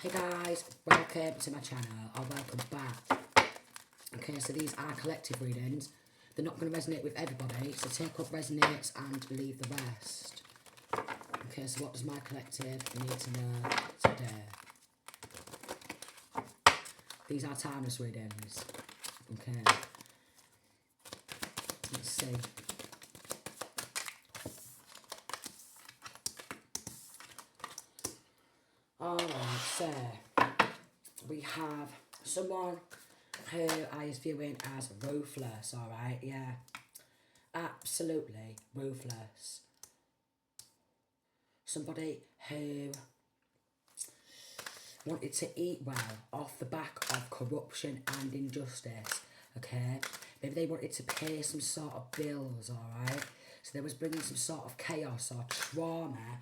Hey guys, welcome to my channel, or welcome back. Okay, so these are collective readings. They're not going to resonate with everybody, so take what resonates and leave the rest. Okay, so what does my collective need to know today? These are timeless readings. Okay. Let's see. Alright, so we have someone who I is viewing as ruthless, alright, yeah. Absolutely ruthless. Somebody who wanted to eat well off the back of corruption and injustice, okay? Maybe they wanted to pay some sort of bills, alright? So they was bringing some sort of chaos or trauma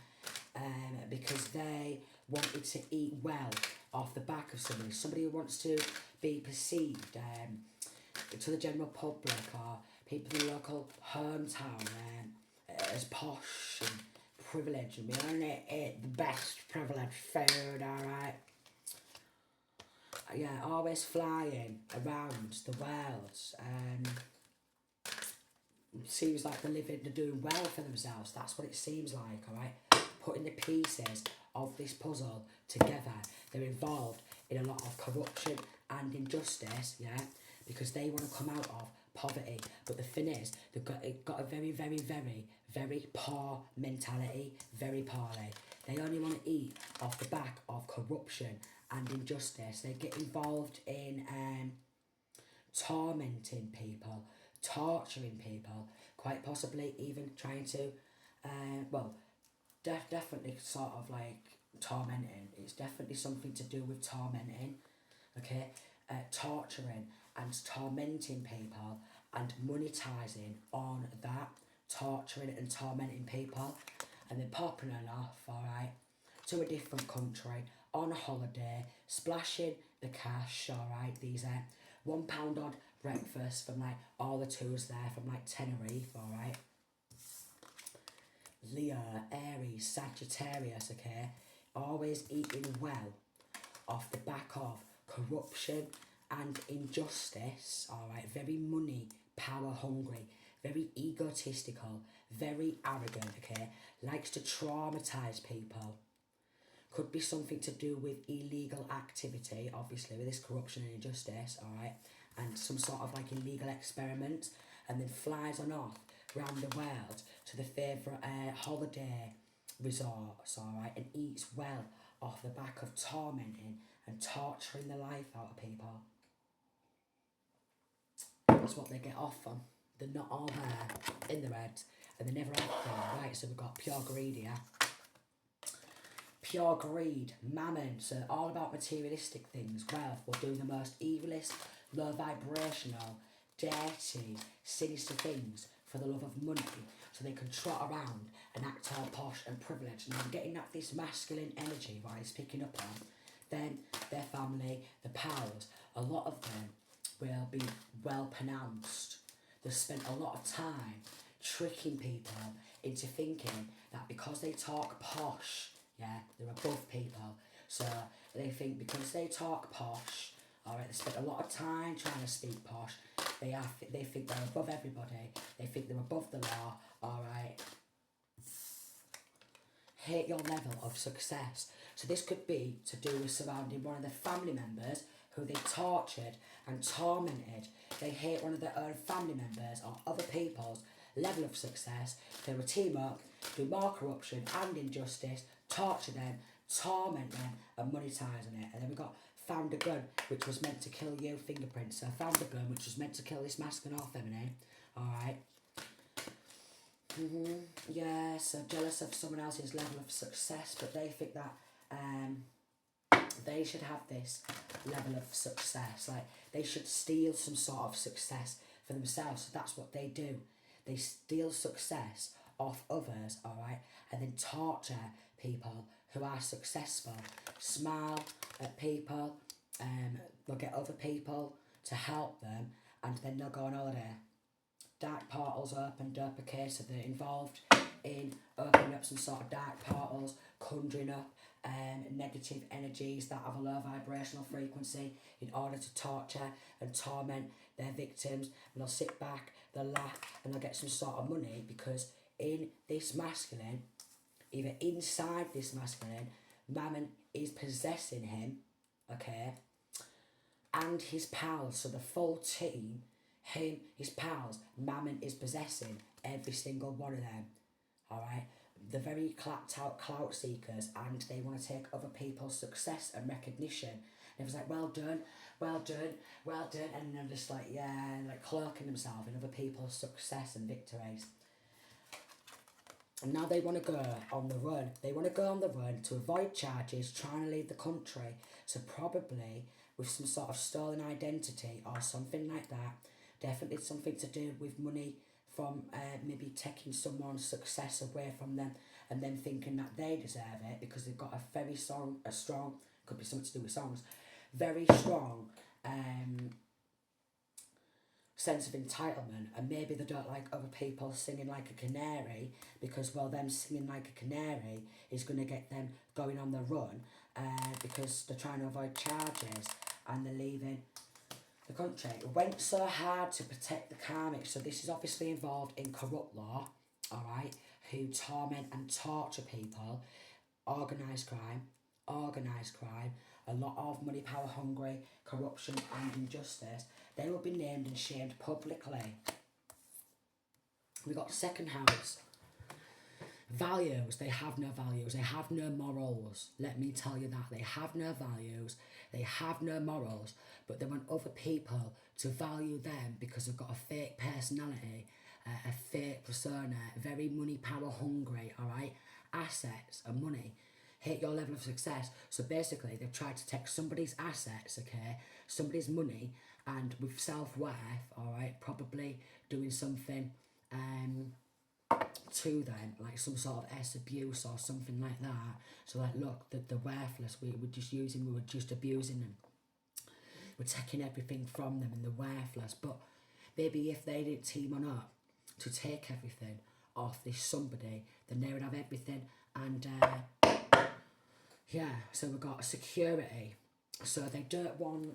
because they wanted to eat well off the back of somebody who wants to be perceived to the general public or people in the local hometown as posh and privileged, and we only eat the best privileged food, alright? Yeah, always flying around the world. Seems like they're doing well for themselves. That's what it seems like, alright? Putting the pieces of this puzzle together. They're involved in a lot of corruption and injustice, yeah, because they want to come out of poverty. But the thing is, they've got a very, very, very, very poor mentality, very poorly. They only want to eat off the back of corruption and injustice. They get involved in tormenting people, torturing people, quite possibly even trying to, definitely sort of like tormenting. It's definitely something to do with tormenting, okay? Torturing and tormenting people and monetising on that, torturing and tormenting people, and then popping it off, alright, to a different country, on a holiday, splashing the cash, alright, these £1 odd breakfast from like all the tours there from like Tenerife, alright. Leo, Aries, Sagittarius, okay, always eating well off the back of corruption and injustice, alright, very money, power hungry, very egotistical, very arrogant, okay, likes to traumatise people. Could be something to do with illegal activity, obviously, with this corruption and injustice, alright, and some sort of like illegal experiment, and then flies on off round the world to the favourite holiday resorts, alright, and eats well off the back of tormenting and torturing the life out of people. That's what they get off on. They're not all there in their heads, and they never have been, right? So we've got pure greed here. Pure greed, mammon, so all about materialistic things, wealth, or doing the most evilest, low vibrational, dirty, sinister things for the love of money, so they can trot around and act all posh and privileged, and I'm getting at this masculine energy, right, it's picking up on. Then their family, the pals, a lot of them will be well pronounced. They've spent a lot of time tricking people into thinking that because they talk posh, yeah, they're above people. So they think because they talk posh, alright, they spent a lot of time trying to speak posh, they think they're above everybody, they think they're above the law, alright. Hate your level of success. So this could be to do with surrounding one of their family members who they tortured and tormented. They hate one of their own family members or other people's level of success. They will team up, do more corruption and injustice, torture them, torment them, and monetise on it. And then we got found a gun which was meant to kill you, fingerprints. So found a gun which was meant to kill this masculine or feminine. Alright. Yeah, so jealous of someone else's level of success, but they think that they should have this level of success. Like, they should steal some sort of success for themselves. So that's what they do. They steal success off others, alright, and then torture people who are successful. Smile at people, they'll get other people to help them, and then they'll go on holiday. Dark portals opened up, okay, so they're involved in opening up some sort of dark portals, conjuring up negative energies that have a low vibrational frequency in order to torture and torment their victims. And they'll sit back, they'll laugh, and they'll get some sort of money, because in this masculine, either inside this masculine, Mammon is possessing him, okay, and his pals. So the full team, him, his pals, Mammon is possessing every single one of them. Alright? They're very clapped out clout seekers, and they want to take other people's success and recognition. And it was like, well done, well done, well done. And they're just like, yeah, like cloaking themselves in other people's success and victories. And now they want to go on the run. They want to go on the run to avoid charges, trying to leave the country. So probably with some sort of stolen identity or something like that. Definitely something to do with money from maybe taking someone's success away from them, and then thinking that they deserve it because they've got a very strong, could be something to do with songs, very strong sense of entitlement, and maybe they don't like other people singing like a canary, because, well, them singing like a canary is going to get them going on the run, because they're trying to avoid charges and they're leaving the country. It went so hard to protect the karmic. So this is obviously involved in corrupt law, alright, who torment and torture people, organised crime, a lot of money, power hungry, corruption and injustice. They will be named and shamed publicly. We got second house. Values, they have no values, they have no morals. Let me tell you that. They have no values, they have no morals, but they want other people to value them because they've got a fake personality, a fake persona, very money, power hungry, alright? Assets and money. Hit your level of success. So basically, they've tried to take somebody's assets, okay, somebody's money, and with self-worth, alright, probably doing something to them, like some sort of abuse or something like that. So like, look, they're worthless, we were just using, we were just abusing them. We're taking everything from them and they're worthless. But maybe if they didn't team on up to take everything off this somebody, then they would have everything. And yeah, so we've got security. So they don't want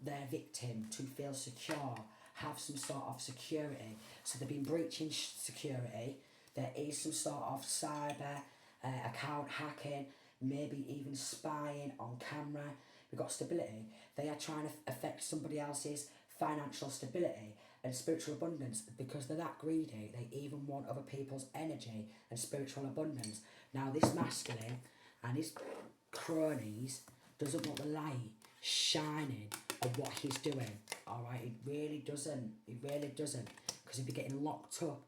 their victim to feel secure, have some sort of security. So they've been breaching security. There is some sort of cyber account hacking, maybe even spying on camera. We've got stability. They are trying to affect somebody else's financial stability and spiritual abundance, because they're that greedy. They even want other people's energy and spiritual abundance. Now this masculine and his cronies doesn't want the light shining on what he's doing. Alright, it really doesn't. It really doesn't. Because he'd be getting locked up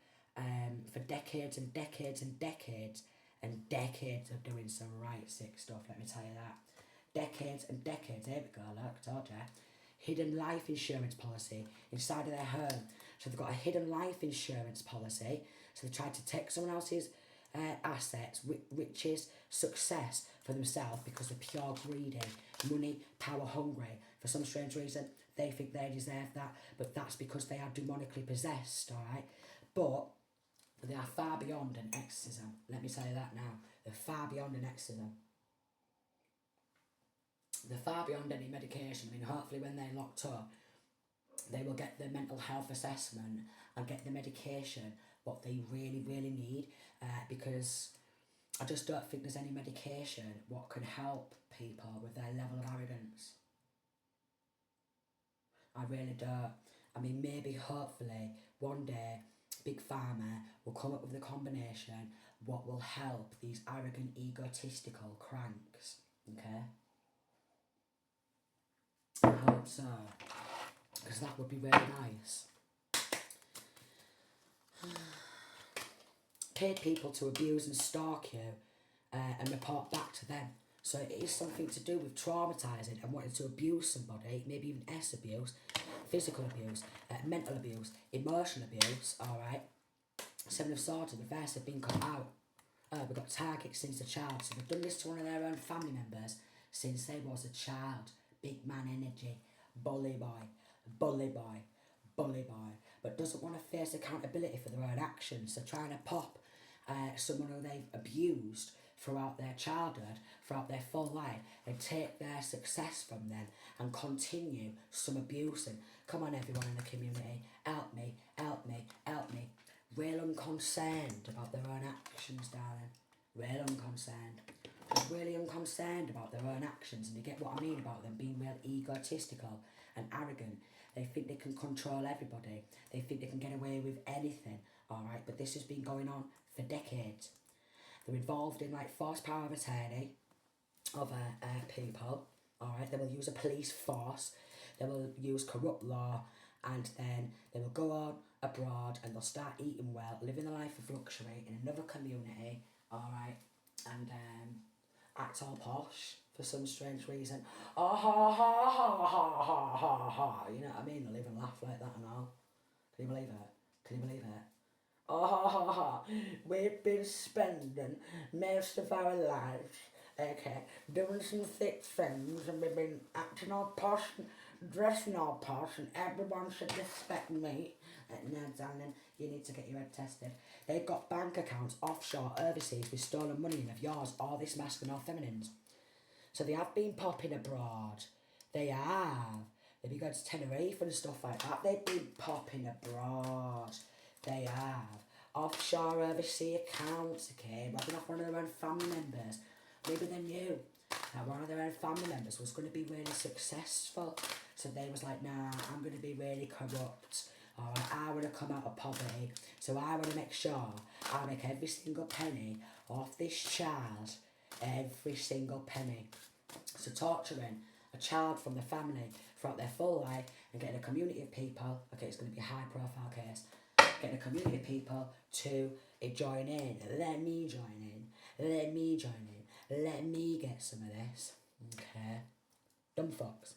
for decades and decades and decades and decades of doing some right sick stuff, let me tell you that. Decades and decades. There we go, look, I told you. Hidden life insurance policy inside of their home. So they've got a hidden life insurance policy. So they tried to take someone else's assets, riches, success for themselves, because they're pure greedy, money, power hungry. For some strange reason, they think they deserve that, but that's because they are demonically possessed, alright? But they are far beyond an exorcism. Let me tell you that now. They're far beyond an exorcism. They're far beyond any medication. I mean, hopefully when they're locked up, they will get the mental health assessment and get the medication, what they really, really need, because I just don't think there's any medication what can help people with their level of arrogance. I really don't. I mean, maybe, hopefully, one day, Big Pharma will come up with a combination what will help these arrogant, egotistical cranks, okay? I hope so, because that would be really nice. Paid people to abuse and stalk you and report back to them. So it is something to do with traumatising and wanting to abuse somebody, maybe even abuse, physical abuse, mental abuse, emotional abuse, alright? Seven of Swords, the reverse have been cut out. We've got targets since a child. So they've done this to one of their own family members since they was a child. Big man energy, bully boy, bully boy, bully boy. But doesn't want to face accountability for their own actions. So trying to pop someone who they've abused throughout their childhood, throughout their full life, and take their success from them and continue some abusing. Come on, everyone in the community, help me, help me, help me. Real unconcerned about their own actions, darling. Real unconcerned. Just really unconcerned about their own actions, and you get what I mean about them being real egotistical and arrogant. They think they can control everybody. They think they can get away with anything, alright? But this has been going on for decades. They're involved in like forced power of attorney of people, alright? They will use a police force, they will use corrupt law, and then they will go on abroad and they'll start eating well, living the life of luxury in another community, alright? And act all posh for some strange reason. Oh, ha, ha, ha, ha, ha, ha, ha. You know what I mean? They'll even laugh like that and all. Can you believe it? Can you believe it? Oh, ha, ha, ha. We've been spending most of our lives, okay, doing some thick things, and we've been acting all posh, dressing all posh, and everyone should respect me. No, darling, you need to get your head tested. They've got bank accounts offshore, overseas, with stolen money in of yours, all this masculine or feminines. So they have been popping abroad. They have. They've been going to Tenerife and stuff like that. They've been popping abroad. They have. Offshore, overseas accounts, okay? Robbing off one of their own family members. Maybe they knew that one of their own family members was going to be really successful. So they was like, nah, I'm going to be really corrupt. Alright, I want to come out of poverty. So I want to make sure I make every single penny off this child. Every single penny. So torturing a child from the family throughout their full life and getting a community of people, okay, it's going to be a high profile case, getting a community of people to join in. Let me join in. Let me join in. Let me get some of this. Okay. Dumb fucks.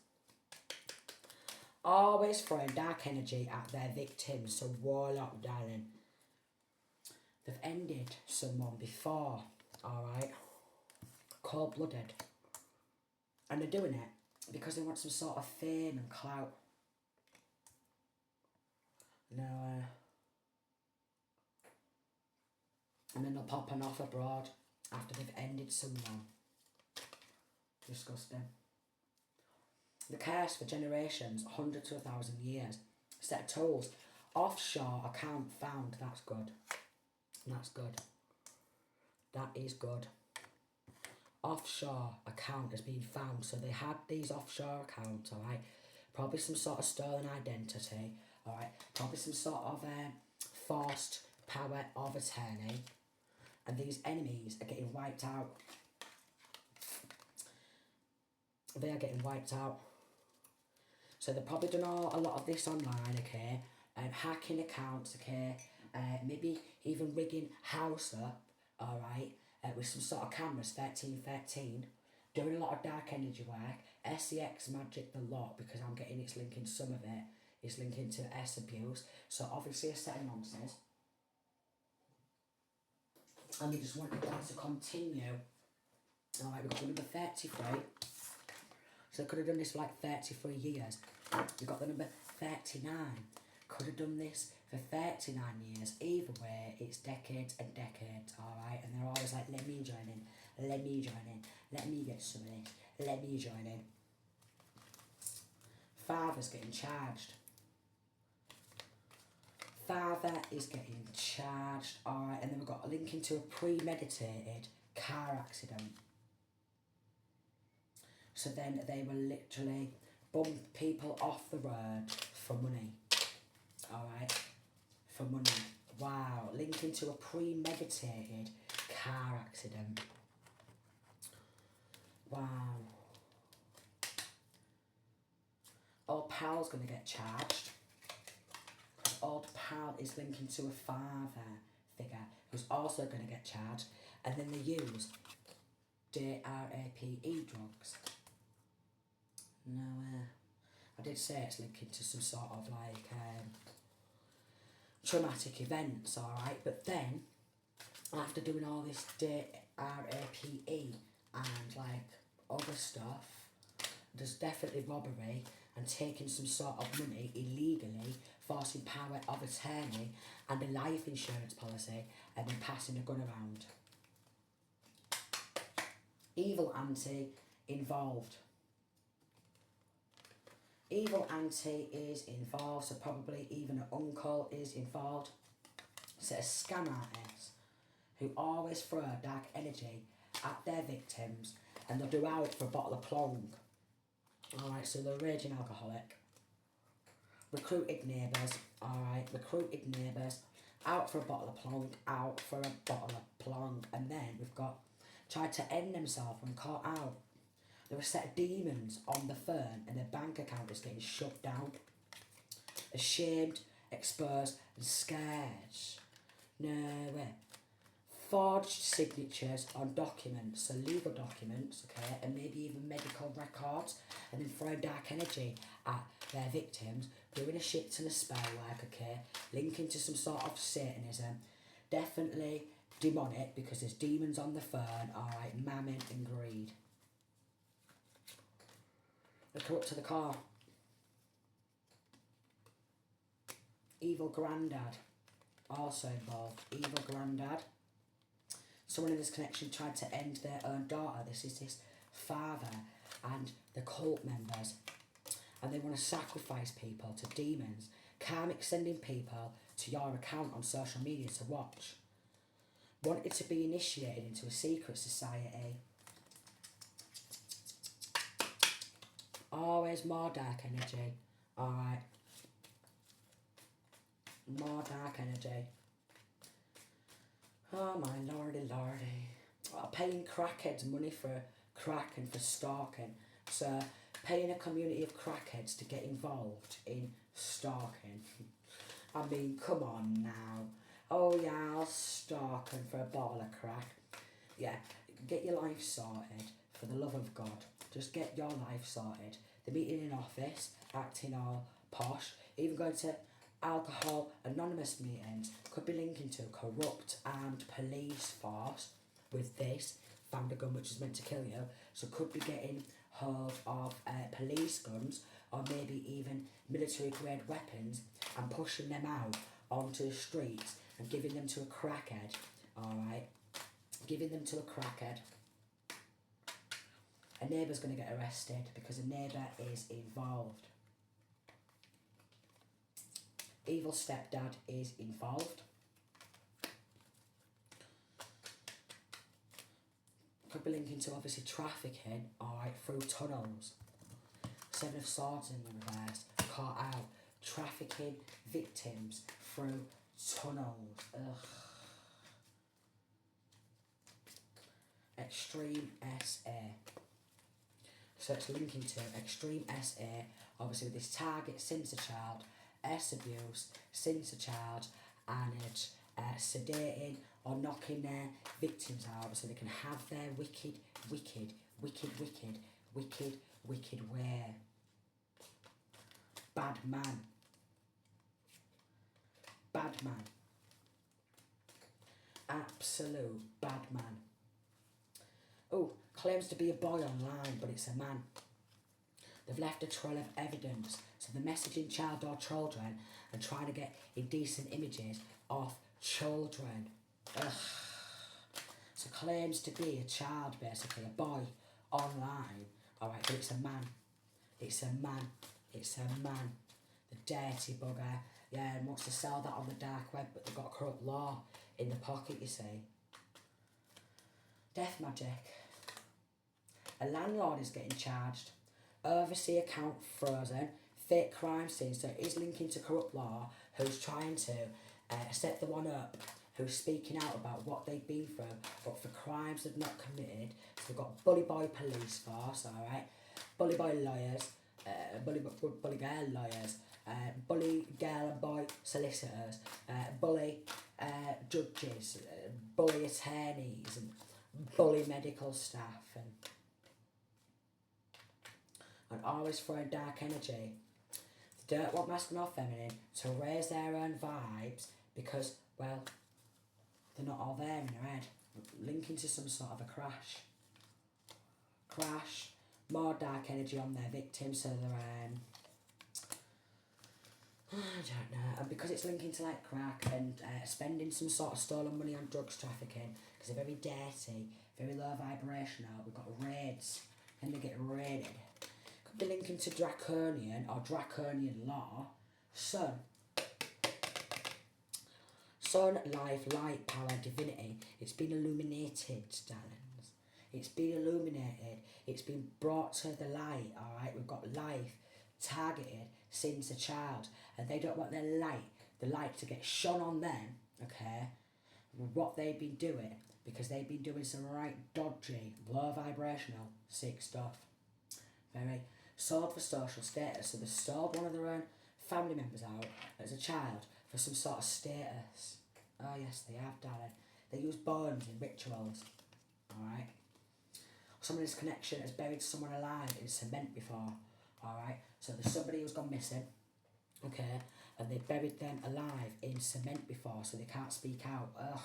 Always throwing dark energy at their victims. So warlock, darling. They've ended someone before, alright? Cold-blooded. And they're doing it because they want some sort of fame and clout. No, and then they'll pop on off abroad after they've ended someone. Disgusting. The curse for generations, 100 to 1,000 years. Set of tools. Offshore account found. That's good. That's good. That is good. Offshore account has been found. So they had these offshore accounts, alright? Probably some sort of stolen identity, alright? Probably some sort of forced power of attorney. And these enemies are getting wiped out. They are getting wiped out. So they've probably done a lot of this online, okay? Hacking accounts, okay? Maybe even rigging house up, alright? With some sort of cameras, 1313. Doing a lot of dark energy work. SEX magic the lot, because I'm getting it's linking some of it. It's linking to S abuse. So obviously a set of nonsense. And we just wanted that to continue. Alright, we've got the number 33. So they could have done this for like 33 years. We've got the number 39. Could have done this for 39 years. Either way, it's decades and decades, alright? And they're always like, let me join in, let me join in, let me get some of this, let me join in. Father's getting charged. Father is getting charged, alright? And then we've got a link into a premeditated car accident. So then they will literally bump people off the road for money. Alright? For money. Wow. Linking to a premeditated car accident. Wow. Old pal's going to get charged. Because old pal is linking to a father figure who's also going to get charged. And then they use DRAPE drugs. No, I did say it's linking to some sort of like traumatic events, alright? But then, after doing all this RAPE and like other stuff, there's definitely robbery, and taking some sort of money illegally, forcing power of attorney and a life insurance policy, and then passing a gun around. Evil auntie involved. Evil auntie is involved, so probably even an uncle is involved. So a scam artist who always throw dark energy at their victims, and they'll do out for a bottle of plong. Alright, so they're a raging alcoholic. Recruited neighbours, alright, recruited neighbours, out for a bottle of plong, out for a bottle of plong. And then we've got tried to end themselves when caught out. There were a set of demons on the phone and their bank account is getting shut down. Ashamed, exposed and scared. No way. Forged signatures on documents, so legal documents, okay, and maybe even medical records, and then throwing dark energy at their victims, doing a shit ton of spell work, okay, linking to some sort of Satanism. Definitely demonic because there's demons on the phone, alright, mammon and greed. Look up to the car. Evil granddad, also involved. Evil granddad. Someone in this connection tried to end their own daughter. This is his father and the cult members. And they want to sacrifice people to demons. Karmic sending people to your account on social media to watch. Wanted to be initiated into a secret society. Always more dark energy. Alright. More dark energy. Oh my lordy lordy. Oh, paying crackheads money for crack and for stalking. So paying a community of crackheads to get involved in stalking. I mean, come on now. Oh yeah, I'll stalk them for a bottle of crack. Yeah, get your life sorted, for the love of God. Just get your life sorted. The meeting in office, acting all posh, even going to alcohol anonymous meetings, could be linking to a corrupt armed police force with this, found a gun which is meant to kill you, so could be getting hold of police guns or maybe even military grade weapons and pushing them out onto the streets and giving them to a crackhead, alright? Giving them to a crackhead. A neighbour's going to get arrested because a neighbour is involved. Evil stepdad is involved. Could be linking to obviously trafficking, alright, through tunnels. Seven of Swords in the reverse, caught out. Trafficking victims through tunnels. Ugh. Extreme SA. So it's linking to Extreme SA, obviously with this target since a child, S abuse, since a child, and it's sedating or knocking their victims out so they can have their wicked way. Bad man. Bad man. Absolute bad man. Oh, claims to be a boy online, but it's a man. They've left a trail of evidence, so they're messaging child or children and trying to get indecent images of children. Ugh. So claims to be a child, basically, a boy online. Alright, but it's a man. It's a man. It's a man. The dirty bugger. Yeah, and wants to sell that on the dark web, but they've got a corrupt law in the pocket, you see. Death magic. A landlord is getting charged. Overseas account frozen. Fake crime scene. So it is linking to corrupt law, who's trying to set the one up, who's speaking out about what they've been through, but for crimes they've not committed. So we've got bully boy police force, alright, bully boy lawyers, bully girl lawyers, bully girl and boy solicitors, bully judges, bully attorneys, and bully medical staff, and always throwing dark energy. They don't want masculine or feminine to raise their own vibes because, well, they're not all there in their head. Linking to some sort of a crash. More dark energy on their victims, so they're I don't know. And because it's linking to like crack and spending some sort of stolen money on drugs trafficking, because they're very dirty, very low vibrational, we've got raids, and they get raided. Could be linking to draconian or draconian law. Sun, life, light, power, divinity. It's been illuminated, darlings. It's been illuminated. It's been brought to the light, alright? We've got life targeted since a child. And they don't want the light to get shone on them, okay? What they've been doing, because they've been doing some right dodgy, low vibrational, sick stuff. Very sold for social status. So they sold one of their own family members out as a child for some sort of status. Oh yes, they have, darling. They use bones in rituals. Alright. Someone's connection has buried someone alive in cement before. Alright. So there's somebody who's gone missing. Okay. And they buried them alive in cement before, so they can't speak out. Ugh,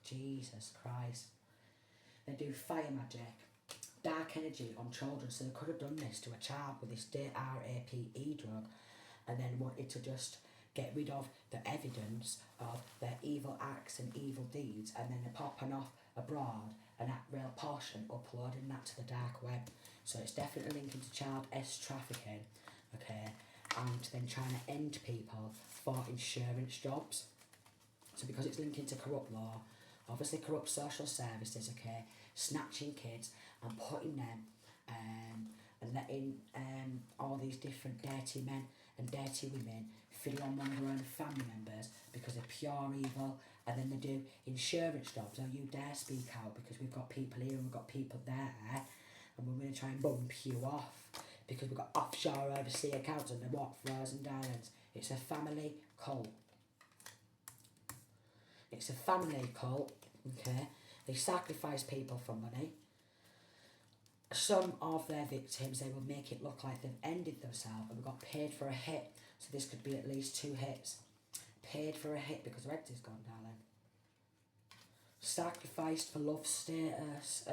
Jesus Christ. They do fire magic, dark energy on children. So they could have done this to a child with this RAPE drug, and then wanted to just get rid of the evidence of their evil acts and evil deeds, and then they're popping off abroad and act real posh and uploading that to the dark web. So it's definitely linking to child trafficking, okay, and then trying to end people for insurance jobs. So because it's linking to corrupt law, obviously corrupt social services, okay, snatching kids and putting them and letting all these different dirty men and dirty women fiddle on one of their own family members because they're pure evil, and then they do insurance jobs. Don't you dare speak out, because we've got people here and we've got people there, and we're going to try and bump you off because we've got offshore overseas accounts and they're what, frozen diamonds. It's a family cult. It's a family cult, okay? They sacrifice people for money. Some of their victims, they will make it look like they've ended themselves and we got paid for a hit. So this could be at least 2 hits. Paid for a hit because Reds is gone, darling. Sacrificed for love status.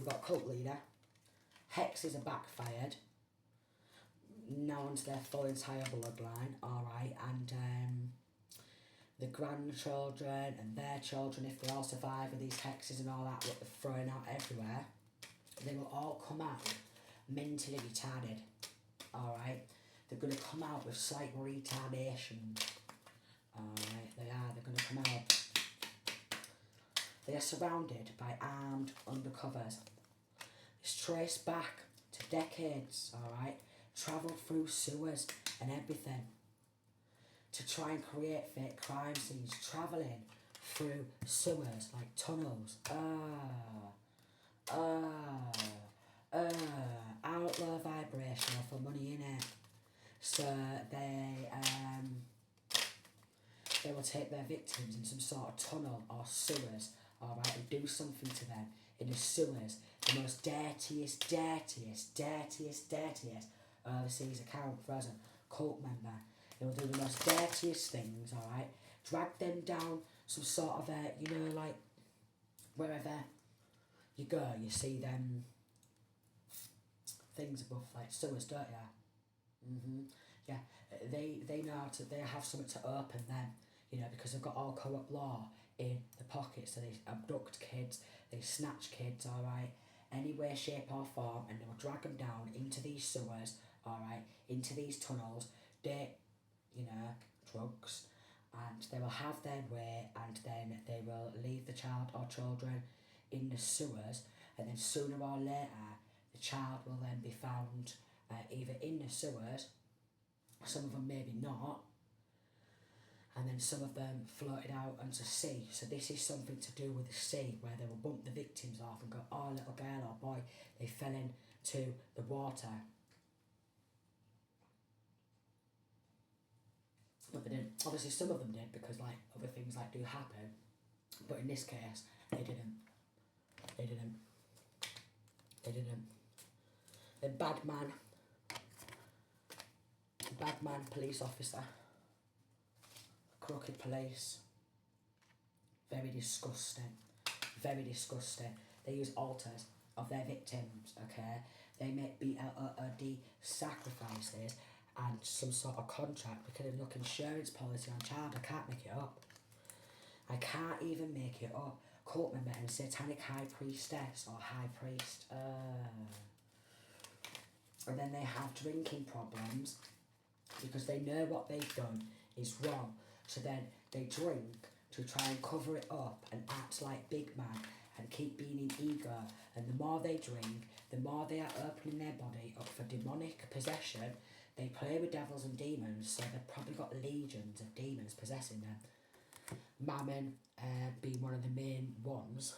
Got cult leader. Hexes are backfired. Now onto their full entire bloodline, alright, and the grandchildren and their children, if they all survive with these hexes and all that, what they're throwing out everywhere, they will all come out mentally retarded, alright? They're going to come out with slight retardation, alright, they're going to come out. They are surrounded by armed undercovers. It's traced back to decades, alright? Travelled through sewers and everything to try and create fake crime scenes, travelling through sewers like tunnels. Outlaw vibrational for money in it. So they will take their victims in some sort of tunnel or sewers, alright, and do something to them in the sewers. The most dirtiest overseas account frozen cult member. They will do the most dirtiest things, alright? Drag them down some sort of like wherever you go, you see them things above, like sewers, don't you? Yeah, they know how to, they have something to open them, you know, because they've got all corrupt law in the pocket. So they abduct kids, they snatch kids, alright, any way, shape or form, and they will drag them down into these sewers, alright, into these tunnels, drugs, and they will have their way, and then they will leave the child or children in the sewers, and then sooner or later the child will then be found either in the sewers, some of them maybe not, and then some of them floated out onto sea. So this is something to do with the sea, where they will bump the victims off and go, oh, little girl or boy, they fell into the water. But they didn't. Obviously some of them did, because like other things like do happen, but in this case they didn't. The bad man police officer, crooked police, very disgusting. They use altars of their victims, okay? they make BLOOD sacrifices and some sort of contract because of look insurance policy on child. I can't make it up. I can't even make it up. Cult member and satanic high priestess or high priest. And then they have drinking problems because they know what they've done is wrong. So then they drink to try and cover it up and act like big man and keep being in ego. And the more they drink, the more they are opening their body up for demonic possession. They play with devils and demons, so they've probably got legions of demons possessing them. Mammon being one of the main ones.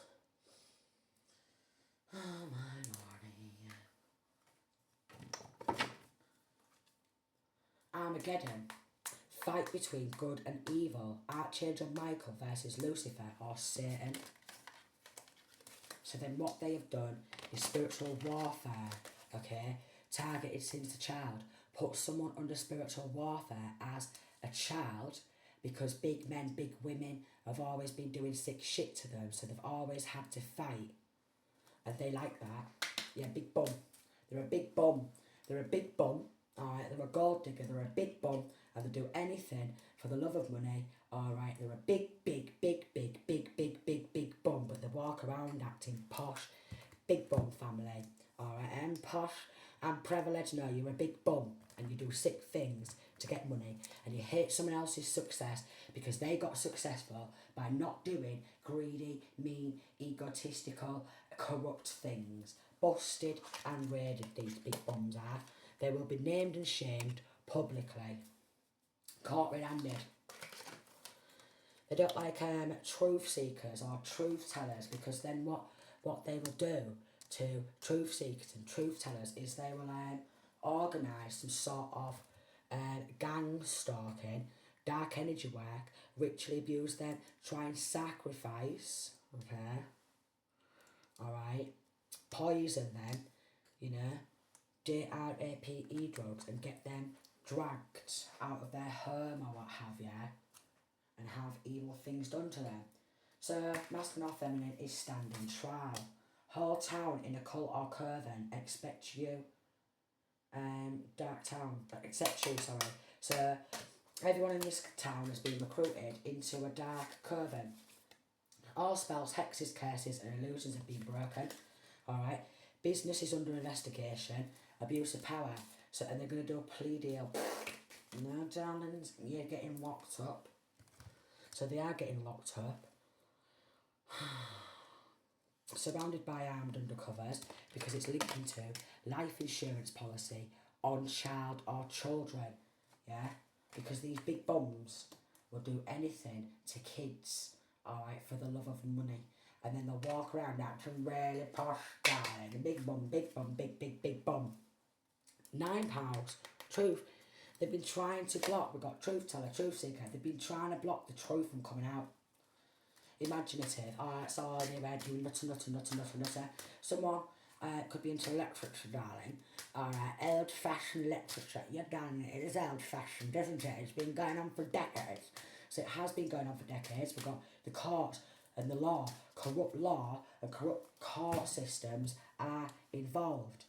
Oh my lordy. Armageddon. Fight between good and evil. Archangel Michael versus Lucifer or Satan. So then what they have done is spiritual warfare, okay? Targeted since a child. Put someone under spiritual warfare as a child because big men, big women have always been doing sick shit to them, so they've always had to fight. And they like that. Yeah, big bum. They're a big bum. They're a big bum. Alright, they're a gold digger, they're a big bum, and they do anything for the love of money. Alright, they're a big bum, but they walk around acting posh. Big bum family. Alright, and posh and privileged. No, you're a big bum and you do sick things to get money, and you hate someone else's success because they got successful by not doing greedy, mean, egotistical, corrupt things. Busted and raided, these big bums are. They will be named and shamed publicly. Caught red-handed. They don't like truth seekers or truth tellers, because then what they will do to truth seekers and truth tellers is they will organise some sort of gang stalking, dark energy work, ritually abuse them, try and sacrifice, okay, alright, poison them, you know, DRAPE drugs, and get them dragged out of their home or what have you, and have evil things done to them. So, masculine or feminine is standing trial. Whole town in a cult or coven expects you. Dark town, except you, sorry. So, everyone in this town has been recruited into a dark coven. All spells, hexes, curses and illusions have been broken. Alright. Business is under investigation. Abuse of power. So, and they're going to do a plea deal. No, darlings, you're getting locked up. So they are getting locked up. Surrounded by armed undercovers, because it's linked into life insurance policy on child or children. Yeah? Because these big bums will do anything to kids, alright, for the love of money. And then they'll walk around acting really posh, darling. A big bum, big bum. £9. Truth. They've been trying to block, we've got truth teller, truth seeker, they've been trying to block the truth from coming out. Imaginative, alright, so they're doing nutter. Someone could be into literature, darling. Alright, old-fashioned literature. Yeah, darling, it is old-fashioned, isn't it? It's been going on for decades. So it has been going on for decades. We've got the courts and the law, law and corrupt court systems are involved.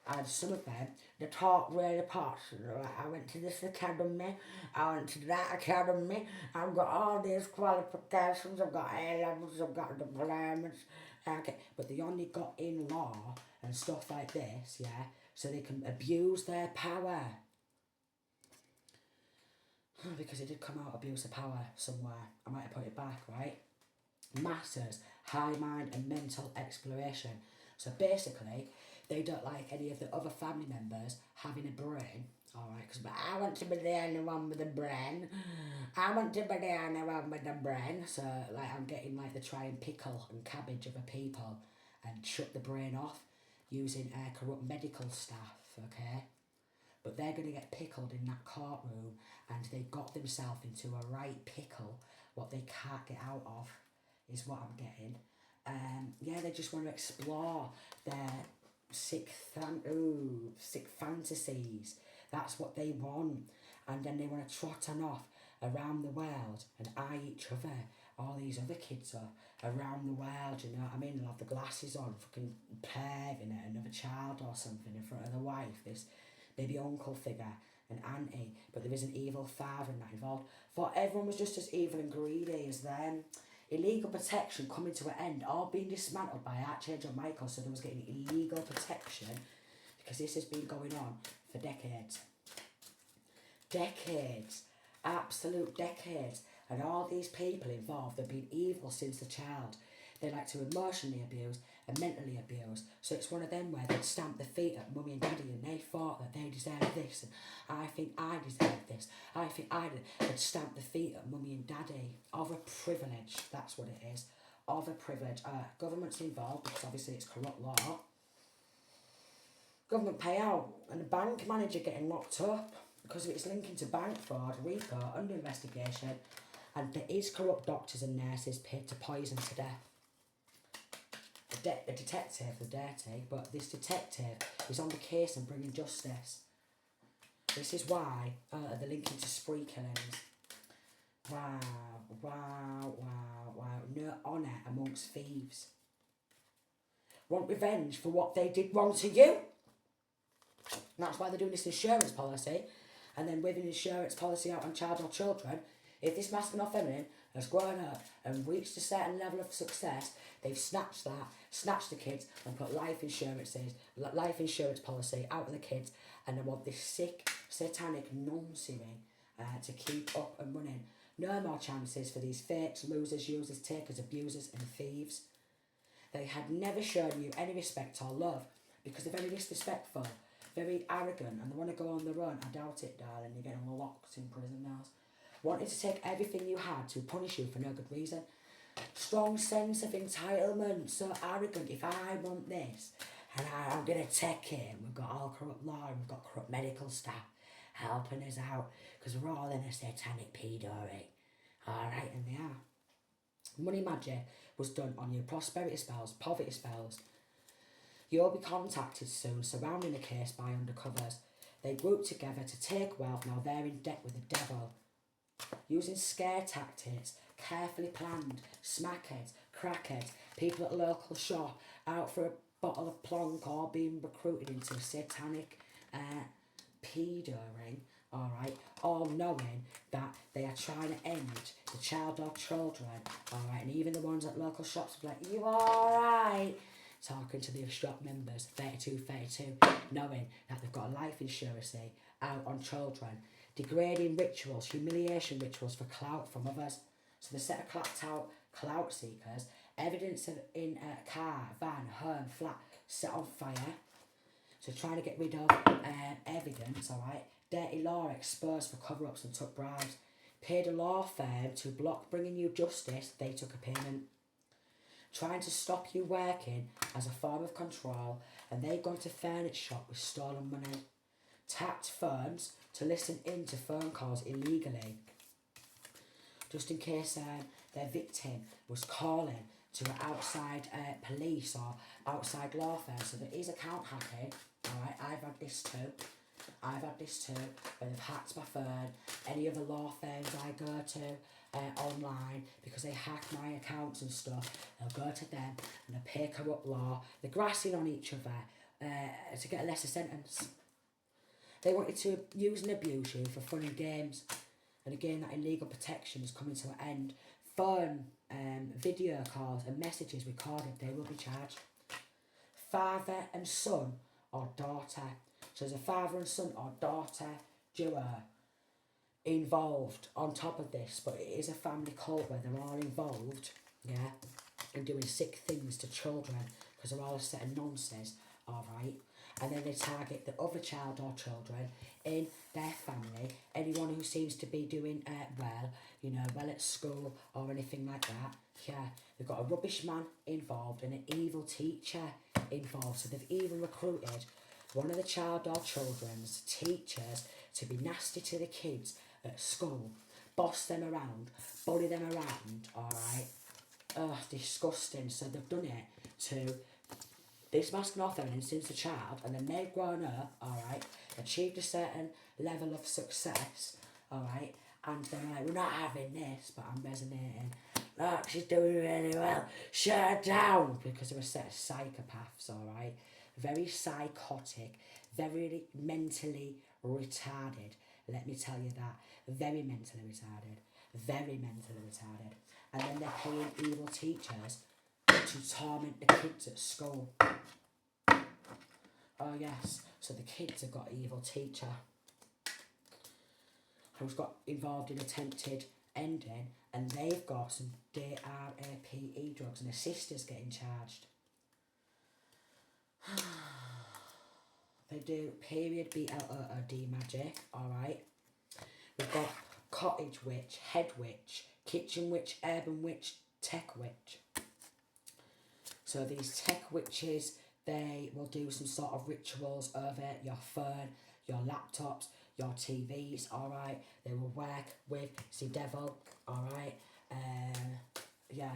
And some of them, they talk really posh. Like, I went to this academy, I went to that academy, I've got all these qualifications, I've got A-levels, I've got diplomas. Okay, but they only got in law and stuff like this, yeah, so they can abuse their power. Because it did come out, abuse of power somewhere. I might have put it back, right? Masters, high mind and mental exploration. So basically, they don't like any of the other family members having a brain, alright, because I want to be the only one with a brain. I want to be the only one with a brain. So, like, I'm getting, like, the try and pickle and cabbage of a people and shut the brain off using corrupt medical staff, okay? But they're going to get pickled in that courtroom, and they got themselves into a right pickle. What they can't get out of is what I'm getting. Yeah, they just want to explore their sick fantasies. That's what they want. And then they want to trot on off around the world and eye each other all these other kids are around the world, you know what I mean? They'll have the glasses on, fucking paving at another child or something in front of the wife, this maybe uncle figure, an auntie, but there is an evil father in that involved. Thought everyone was just as evil and greedy as them. Illegal protection coming to an end, all being dismantled by Archangel Michael, so there was getting illegal protection, because this has been going on for decades. Decades. Absolute decades. And all these people involved have been evil since the child. They like to emotionally abuse and mentally abuse. So it's one of them where they'd stamp their feet at mummy and daddy and they thought that they deserved this and I think I deserve this. I think I did. They'd stamp their feet at mummy and daddy. Of a privilege, that's what it is. Of a privilege. Government's involved because obviously it's corrupt law. Government payout and the bank manager getting locked up because of its linking to bank fraud, RICO, under investigation, and there is corrupt doctors and nurses paid to poison to death. The detective, the dirty, but this detective is on the case and bringing justice. This is why they're linking to spree killings. Wow. No honour amongst thieves. Want revenge for what they did wrong to you? And that's why they're doing this insurance policy. And then with an insurance policy out on child or children, if this masculine or feminine has grown up and reached a certain level of success, they've snatched the kids and put life insurance policy out of the kids, and they want this sick, satanic nonsense to keep up and running. No more chances for these fakes, losers, users, takers, abusers and thieves. They had never shown you any respect or love because they're very disrespectful, very arrogant, and they want to go on the run. I doubt it, darling. You're getting locked in prison now. Wanted to take everything you had to punish you for no good reason. Strong sense of entitlement, so arrogant. If I want this, and I'm going to take it. We've got all corrupt law and we've got corrupt medical staff helping us out because we're all in a satanic pedo ring. Alright, and they are. Money magic was done on your prosperity spells, poverty spells. You'll be contacted soon surrounding the case by undercovers. They grouped together to take wealth, now they're in debt with the devil. Using scare tactics, carefully planned, smackheads, crackheads, people at local shop, out for a bottle of plonk or being recruited into a satanic pedo ring, alright, all knowing that they are trying to end the child or children, alright, and even the ones at local shops will be like, you alright? Talking to the shop members, 32, knowing that they've got a life insurance out on children, degrading rituals, humiliation rituals for clout from others. So they set a clout seekers, evidence in a car, van, home, flat, set on fire. So trying to get rid of evidence, alright. Dirty law exposed for cover-ups and took bribes. Paid a law firm to block bringing you justice, they took a payment. Trying to stop you working as a form of control, and they go to furniture shop with stolen money. Tapped phones to listen in to phone calls illegally, just in case their victim was calling to an outside police or outside law firm. So there is account hacking, alright, I've had this too, where they've hacked my phone, any other law firms I go to online, because they hack my accounts and stuff, they'll go to them and they pay corrupt law, they're grassing on each other to get a lesser sentence. They wanted to use and abuse you for fun and games, and again that illegal protection is coming to an end. Phone, video calls and messages recorded, they will be charged. Father and son or daughter. So there's a father and son or daughter duo involved on top of this, but it is a family cult where they're all involved, yeah, and doing sick things to children because they're all a set of nonsense, alright. And then they target the other child or children in their family, anyone who seems to be doing well, you know, well at school or anything like that. Yeah, they've got a rubbish man involved and an evil teacher involved. So they've even recruited one of the child or children's teachers to be nasty to the kids at school, boss them around, bully them around, alright. Ugh, disgusting. So they've done it to this masculine or feminine since a child, and then they've grown up, alright, achieved a certain level of success, alright, and they're like, we're not having this, but I'm resonating. look, she's doing really well, shut her down, because they're a set of psychopaths, alright? Very psychotic, very mentally retarded, let me tell you that. Very mentally retarded. Very mentally retarded. And then they're paying evil teachers to torment the kids at school. Oh yes, so the kids have got an evil teacher who's got involved in attempted ending, and they've got some DRAPE drugs, and the sister's getting charged. They do period BLOOD magic, alright. We've got cottage witch, head witch, kitchen witch, urban witch, tech witch. So these tech witches, they will do some sort of rituals over your phone, your laptops, your TVs, alright. They will work with the devil, alright. Yeah,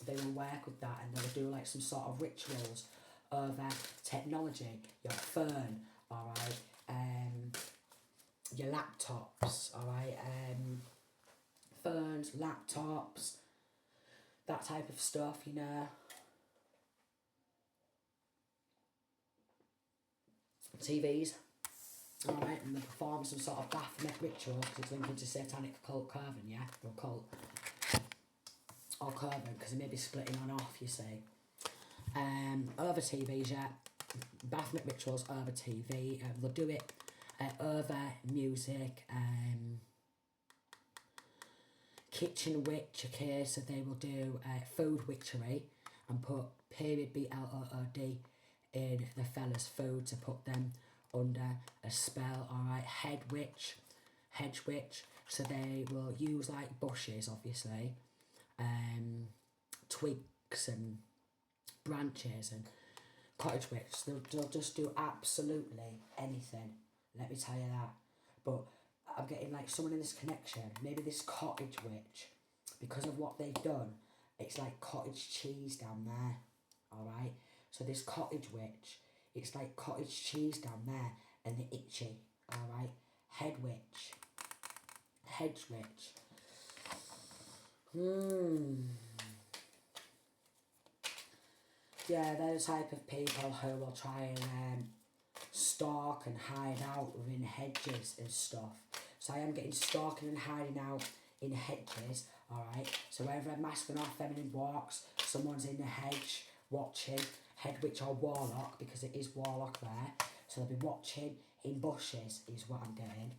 they will work with that, and they will do like some sort of rituals over technology, your phone, alright, your laptops, alright, phones, laptops, that type of stuff, you know. TVs, alright, and they perform some sort of Baphomet ritual because it's linked to satanic occult Coven, yeah, or cult, or Coven, because they may be splitting on off, you see. Over TVs, yeah, Baphomet rituals over TV, they'll do it over music, kitchen witch, okay, so they will do food witchery and put period BLOOD in the fella's food to put them under a spell, alright. Head witch, so they will use like bushes, obviously, twigs and branches, and cottage witch, they'll just do absolutely anything, let me tell you that. But I'm getting like someone in this connection, maybe this cottage witch, because of what they've done, it's like cottage cheese down there, alright. So this cottage witch, it's like cottage cheese down there, and the itchy, alright. Head witch. Yeah, they're the type of people who will try and stalk and hide out within hedges and stuff. So I am getting stalking and hiding out in hedges, alright. So wherever a masculine or feminine walks, someone's in the hedge watching, head witch or warlock, because it is warlock there. So they'll be watching in bushes, is what I'm getting.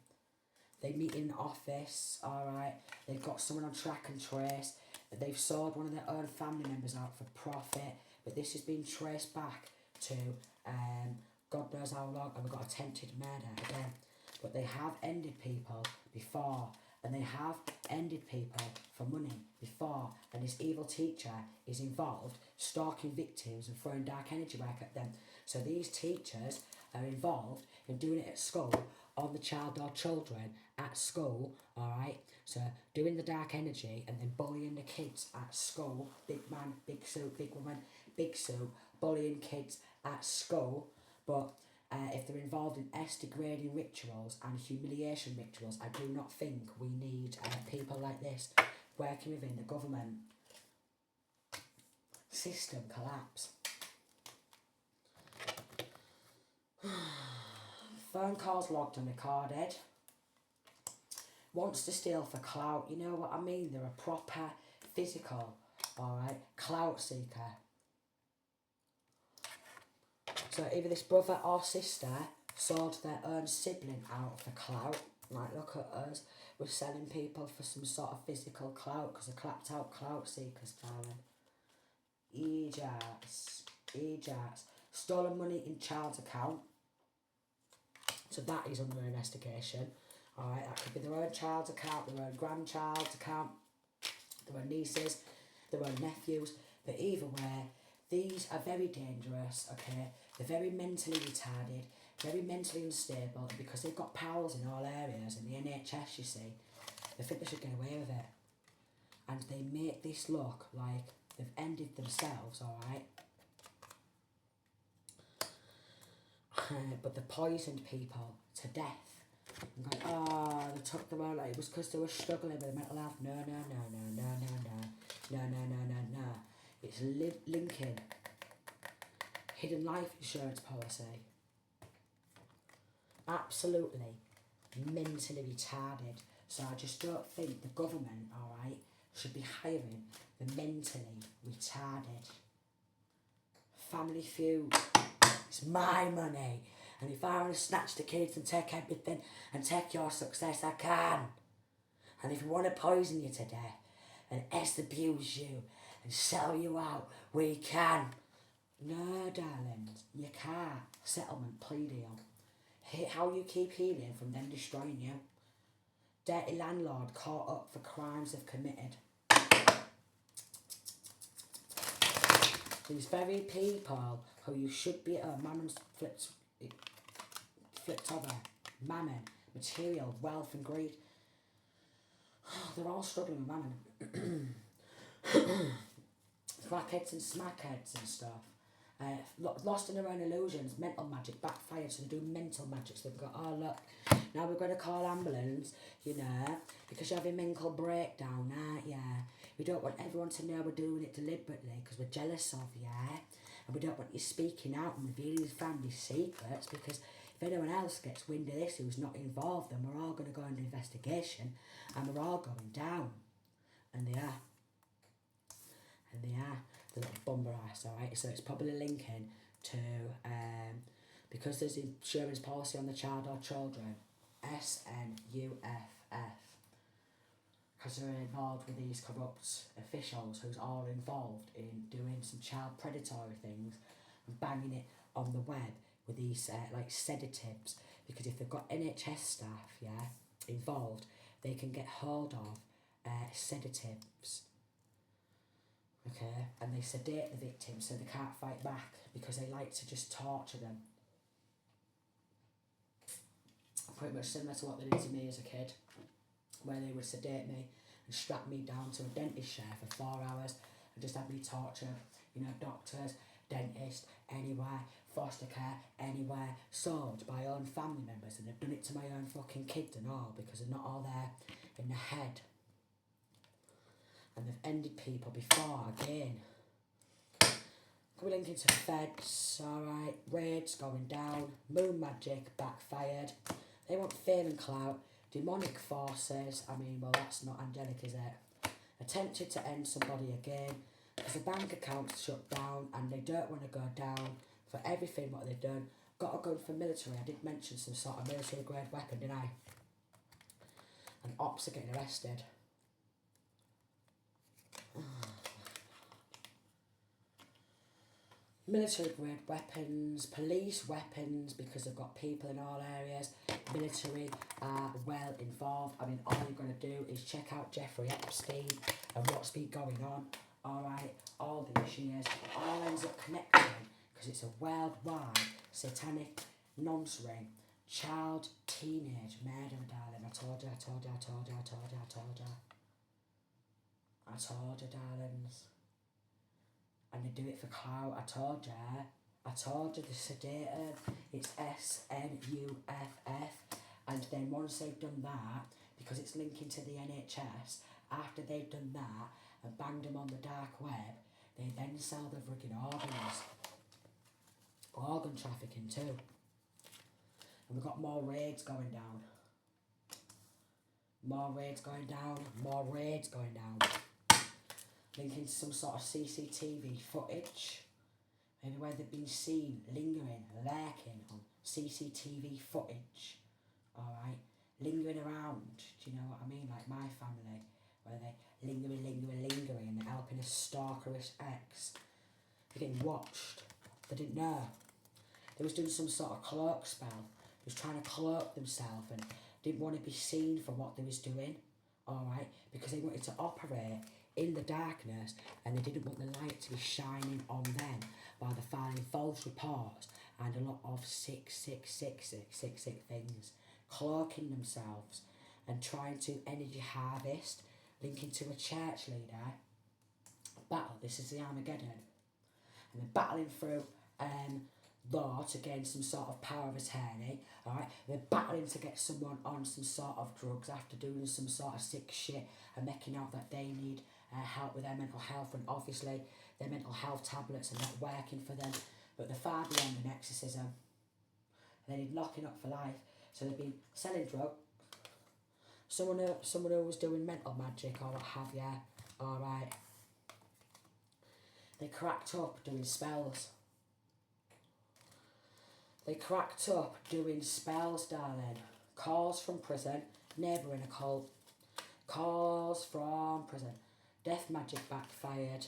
They meet in an office, alright. They've got someone on track and trace. They've sold one of their own family members out for profit, but this has been traced back to God knows how long, and we've got attempted murder again. But they have ended people before, and they have ended people for money before, and this evil teacher is involved stalking victims and throwing dark energy back at them. So these teachers are involved in doing it at school on the child or children at school, alright. So doing the dark energy and then bullying the kids at school, big man, big suit, big woman, big suit, bullying kids at school. But if they're involved in degrading rituals and humiliation rituals, I do not think we need people like this working within the government. System collapse. Phone calls logged and recorded. Wants to steal for clout, you know what I mean? They're a proper physical, alright, clout seeker. So either this brother or sister sold their own sibling out for clout. Like, look at us, we're selling people for some sort of physical clout because they're clapped out clout seekers, darling. Ejats. Stolen money in child's account. So that is under investigation. Alright, that could be their own child's account, their own grandchild's account, their own nieces, their own nephews. But either way, these are very dangerous, okay? They're very mentally retarded, very mentally unstable, and because they've got powers in all areas, in the NHS, you see, they think they should get away with it. And they make this look like they've ended themselves, alright? But they poisoned people to death. I'm going, oh, they took them out, like it was because they were struggling with mental health. No. No. It's linking hidden life insurance policy. Absolutely mentally retarded. So I just don't think the government, alright, should be hiring the mentally retarded. Family Feud. It's my money. And if I want to snatch the kids and take everything and take your success, I can. And if you want to poison you to death and abuse you and sell you out, we can. No, darlings, you can't. Settlement, plea deal. How you keep healing from them destroying you. Dirty landlord caught up for crimes they've committed. These very people who you should be mammon's flipped over. Mammon, material, wealth and greed. They're all struggling with mammon. Crackheads and smackheads and stuff. Lost in their own illusions, mental magic backfired, so they do mental magic. So they've got, oh look, now we're going to call ambulance, you know, because you're having mental breakdown, aren't you? We don't want everyone to know we're doing it deliberately because we're jealous of you, and we don't want you speaking out and revealing your family secrets, because if anyone else gets wind of this who's not involved, then we're all going to go into investigation and we're all going down. And they are. The little bumper ass, alright? So it's probably linking to, because there's insurance policy on the child or children, SNUFF, because they're involved with these corrupt officials who's all involved in doing some child predatory things and banging it on the web with these like sedatives, because if they've got NHS staff, involved, they can get hold of sedatives. Okay, and they sedate the victim so they can't fight back because they like to just torture them. Pretty much similar to what they did to me as a kid, where they would sedate me and strap me down to a dentist chair for 4 hours and just have me tortured. You know, doctors, dentists, anywhere, foster care, anywhere, sold by own family members, and they've done it to my own fucking kids and all because they're not all there in the head. And they've ended people before again. We're linking to feds, alright, raids going down, moon magic backfired. They want fame and clout, demonic forces. I mean, well, that's not angelic, is it? Attempted to end somebody again because the bank account's shut down and they don't want to go down for everything what they've done. Got a gun for military. I did mention some sort of military grade weapon, didn't I? And ops are getting arrested. Military grade weapons, police weapons, because they've got people in all areas. Military are well involved. I mean, all you're going to do is check out Jeffrey Epstein and what's been going on, alright, all these years. All ends up connecting because it's a worldwide satanic nonce ring. Child, teenage murder, darling. I told you, darlings. And they do it for clout. I told you, the sedated. It's SNUFF. And then once they've done that, because it's linking to the NHS, after they've done that and banged them on the dark web, they then sell the friggin' organs. Organ trafficking too. And we've got more raids going down. Linking to some sort of CCTV footage. Maybe where they've been seen lingering, lurking on CCTV footage. Alright? Lingering around. Do you know what I mean? Like my family. Where they lingering and they're helping a stalkerish ex. They're getting watched. They didn't know. They was doing some sort of cloak spell. They was trying to cloak themselves and didn't want to be seen for what they was doing. Alright? Because they wanted to operate in the darkness and they didn't want the light to be shining on them by the filing false reports and a lot of sick things, cloaking themselves and trying to energy harvest, linking to a church leader. Battle, this is the Armageddon, and they're battling through law to gain some sort of power of attorney. Alright, they're battling to get someone on some sort of drugs after doing some sort of sick shit and making out that they need help with their mental health when obviously their mental health tablets are not working for them, but they're far beyond an exorcism. They need locking up for life. So they've been selling drugs. Someone who was doing mental magic or what have you, alright. They cracked up doing spells. They cracked up doing spells, darling. Calls from prison, neighbouring a cult. Calls from prison. Death magic backfired.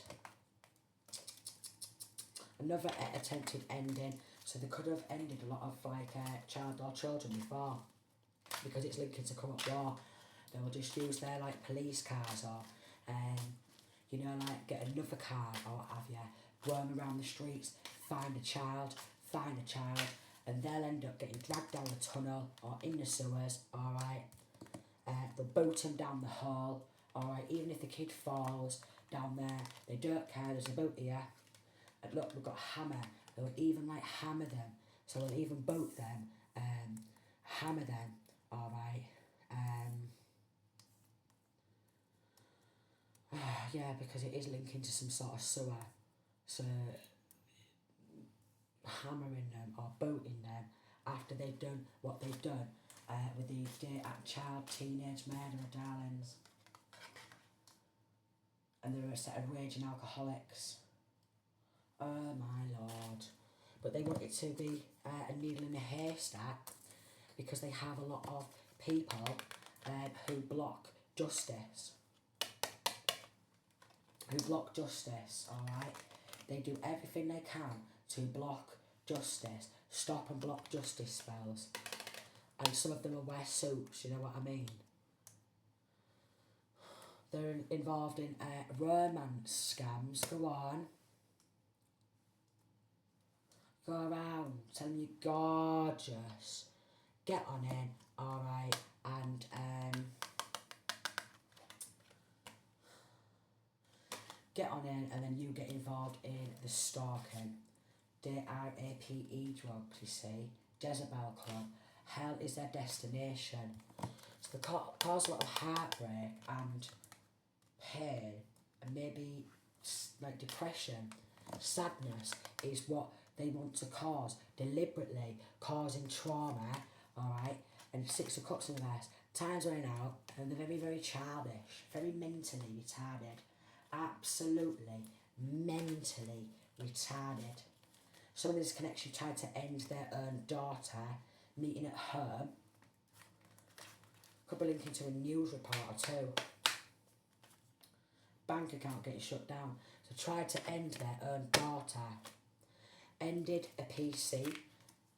Another attempted ending. So they could have ended a lot of like child or children before. Because it's linking to corrupt war. They will just use their like police cars or you know, like get another car or what have you, roam around the streets, find a child, and they'll end up getting dragged down the tunnel or in the sewers, alright. They'll boat him down the hole, alright, even if the kid falls down there, they don't care, there's a boat here. And look, we've got a hammer, they'll even like hammer them, so they'll even boat them, hammer them, alright. Yeah, because it is linking to some sort of sewer, so hammering them or boating them after they've done what they've done with the child teenage murderer darlings, and they're a set of raging alcoholics. Oh my lord. But they want it to be a needle in a haystack because they have a lot of people who block justice. Alright? They do everything they can to block justice, stop and block justice spells. And some of them will wear suits, you know what I mean? They're involved in romance scams. Go on. Go around telling you gorgeous. Get on in, alright, and get on in, and then you get involved in the stalking. DRAPE drugs, you see. Jezebel Club. Hell is their destination. So they cause a lot of heartbreak and pain, and maybe like depression. Sadness is what they want to cause, deliberately causing trauma, alright? And Six of Cups in reverse. Time's running out, and they're very, very childish, very mentally retarded. Absolutely mentally retarded. Some of this connection tried to end their own daughter meeting at home. Could be linking to a news report or two. Bank account getting shut down. So tried to end their own daughter. Ended a PC.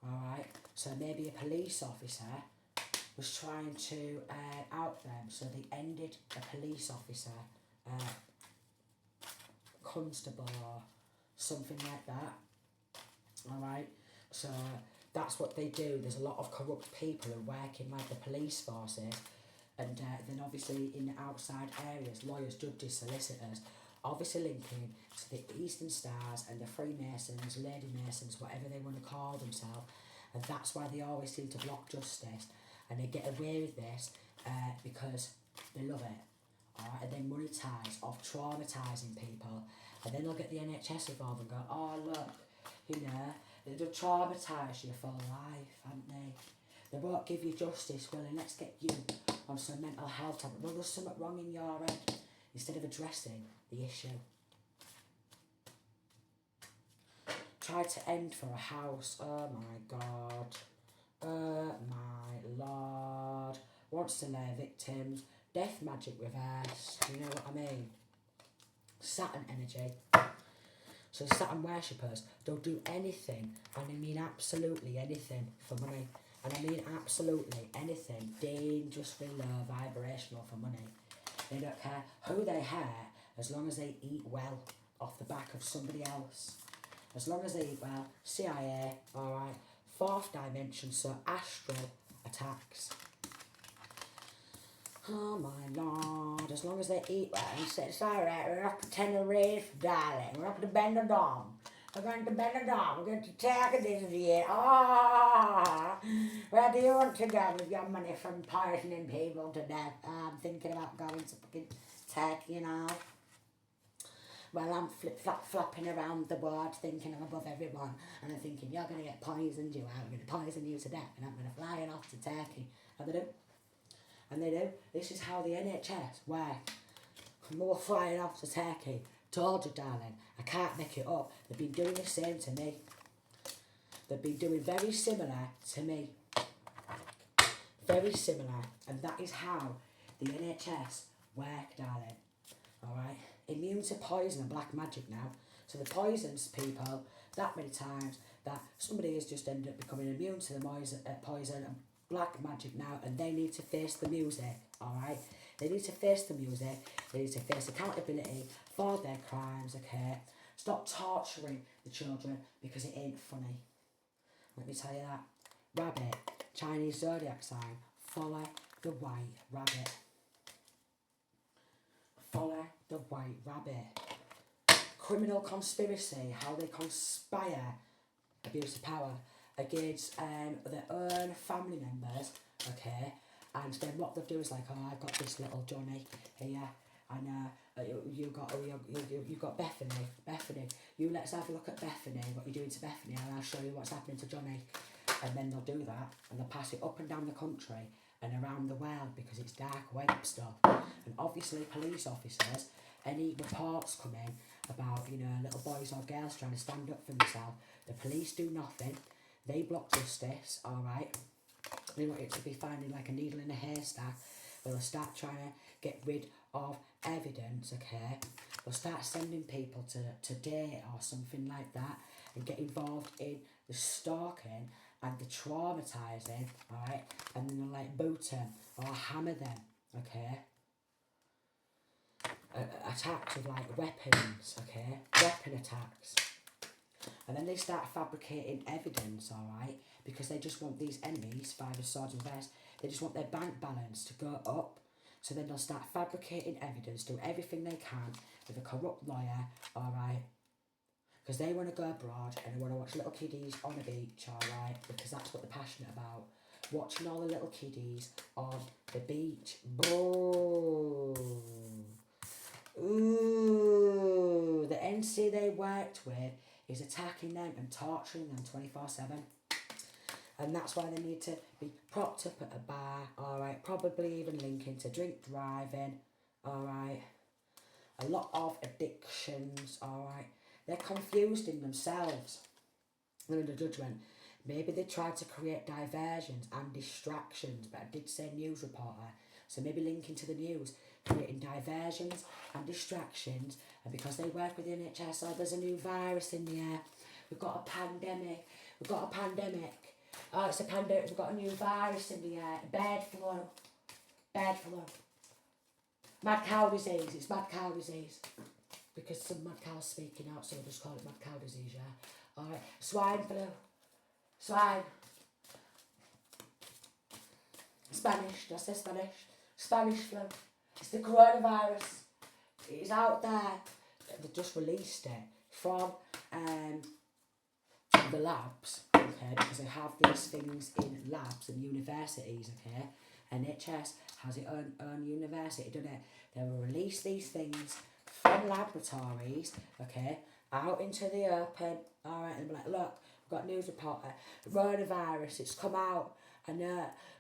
Alright. So maybe a police officer was trying to out them. So they ended a police officer. Constable or something like that. Alright. So that's what they do. There's a lot of corrupt people who work in like the police forces, and then obviously in the outside areas, lawyers, judges, solicitors, obviously linking to the Eastern Stars and the Freemasons, Lady Masons, whatever they want to call themselves, and that's why they always seem to block justice, and they get away with this because they love it. Alright, and they monetise off traumatising people, and then they'll get the NHS involved and go, oh look, you know, they'll traumatise you for life, haven't they? They won't give you justice, well, and let's get you on some mental health tablet. Well, there's something wrong in your head, instead of addressing the issue. Try to end for a house, oh my god, oh my lord. Wants to lay victims, death magic reverse, you know what I mean? Saturn energy. So Saturn worshippers, they'll do anything, and I mean absolutely anything for money. And I mean absolutely anything dangerously low vibrational for money. They don't care who they hurt, as long as they eat well off the back of somebody else. As long as they eat well, CIA, alright. Fourth dimension, so astral attacks. Oh my lord, as long as they eat well and say, it's alright, we're up to Tenerife, darling, we're up to Benidorm. We're going to Benidorm, we're going to Turkey this year. Where do you want to go with your money from poisoning people to death? I'm thinking about going to fucking Turkey, you know. while I'm flapping around the world thinking I'm above everyone, and I'm thinking, you're going to get poisoned, you are, I'm going to poison you to death, and I'm going to fly it off to Turkey. And they do. And they do. This is how the NHS work. More flying off to Turkey. Told you, darling. I can't make it up. They've been doing the same to me. They've been doing very similar to me. Very similar. And that is how the NHS work, darling. Alright? Immune to poison and black magic now. So the poisons people that many times that somebody has just ended up becoming immune to the poison and black magic now, and they need to face the music, alright? They need to face the music, they need to face accountability for their crimes, okay? Stop torturing the children because it ain't funny. Let me tell you that. Rabbit, Chinese zodiac sign, follow the white rabbit. Follow the white rabbit. Criminal conspiracy, how they conspire, abuse of power, against their own family members, okay, and then what they'll do is like, oh, I've got this little Johnny here, and you got Bethany, let's have a look at Bethany, what you're doing to Bethany, and I'll show you what's happening to Johnny. And then they'll do that, and they'll pass it up and down the country and around the world because it's dark web stuff. And obviously police officers, any reports come in about, you know, little boys or girls trying to stand up for themselves, the police do nothing. They block justice, alright? They want it to be finding like a needle in a haystack. They'll start trying to get rid of evidence, okay? They'll start sending people to date or something like that and get involved in the stalking and the traumatising, alright? And then they'll like boot them or hammer them, okay? Attacks with like weapons, okay? Weapon attacks. And then they start fabricating evidence, alright? Because they just want these enemies, five of swords and reverse, they just want their bank balance to go up. So then they'll start fabricating evidence, do everything they can with a corrupt lawyer, alright? Because they want to go abroad and they want to watch little kiddies on a beach, alright? Because that's what they're passionate about. Watching all the little kiddies on the beach. Boo! Ooh! The NC they worked with is attacking them and torturing them 24/7. And that's why they need to be propped up at a bar, alright? Probably even linking to drink driving, alright? A lot of addictions, alright? They're confused in themselves. They're in the judgment. Maybe they tried to create diversions and distractions, but I did say news reporter. So maybe linking to the news, creating diversions and distractions. And because they work with the NHS, oh, there's a new virus in the air. We've got a pandemic. Oh, it's a pandemic. We've got a new virus in the air. Bird flu. Mad cow disease. It's mad cow disease. Because some mad cow's speaking out, so we'll just call it mad cow disease, yeah? Alright. Swine flu. Swine. Spanish. Did I say Spanish? Spanish flu. It's the coronavirus. It's out there. They just released it from the labs, okay, because they have these things in labs and universities, okay. NHS has its own university, doesn't it? They will release these things from laboratories, okay, out into the open, alright, and be like, look, we've got news reporter, coronavirus, it's come out, and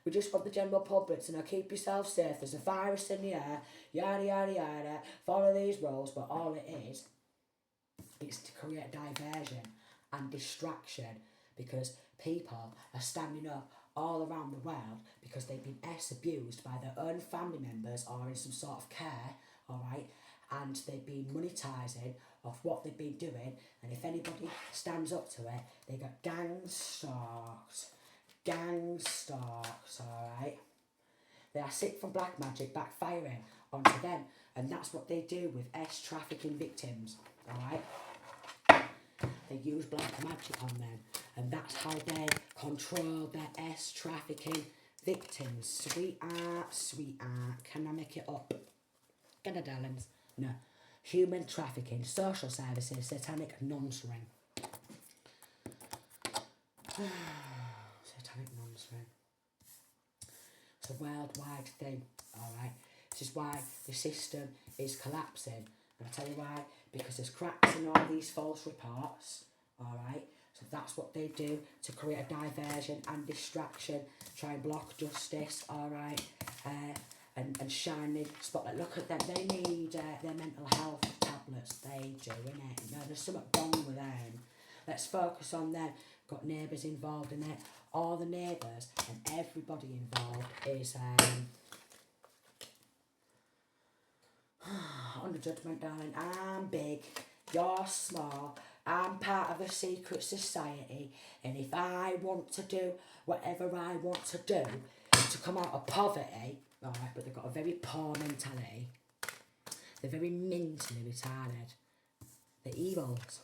we just want the general public to know, keep yourself safe, there's a virus in the air, yada yada yada, follow these rules, but all it is to create diversion and distraction, because people are standing up all around the world because they've been abused by their own family members or in some sort of care, alright, and they've been monetising off what they've been doing, and if anybody stands up to it, they get gang stalked, alright. They are sick from black magic backfiring onto them, and that's what they do with trafficking victims, alright. They use black magic on them, and that's how they control their trafficking victims. Sweetheart, can I make it up? Get a darlings? No. Human trafficking, social services, satanic nonce ring. Satanic nonce ring. It's a worldwide thing, alright? This is why the system is collapsing, And I'll tell you why. Because there's cracks in all these false reports, alright? So that's what they do to create a diversion and distraction, try and block justice, alright? And shine the spotlight. Look at them, they need their mental health tablets, they do, innit? You know, there's something wrong with them. Let's focus on them. Got neighbours involved in it. All the neighbours and everybody involved is under judgment, darling. I'm big, you're small, I'm part of a secret society, and if I want to do whatever I want to do to come out of poverty, alright, but they've got a very poor mentality, they're very mentally retarded, they're evils,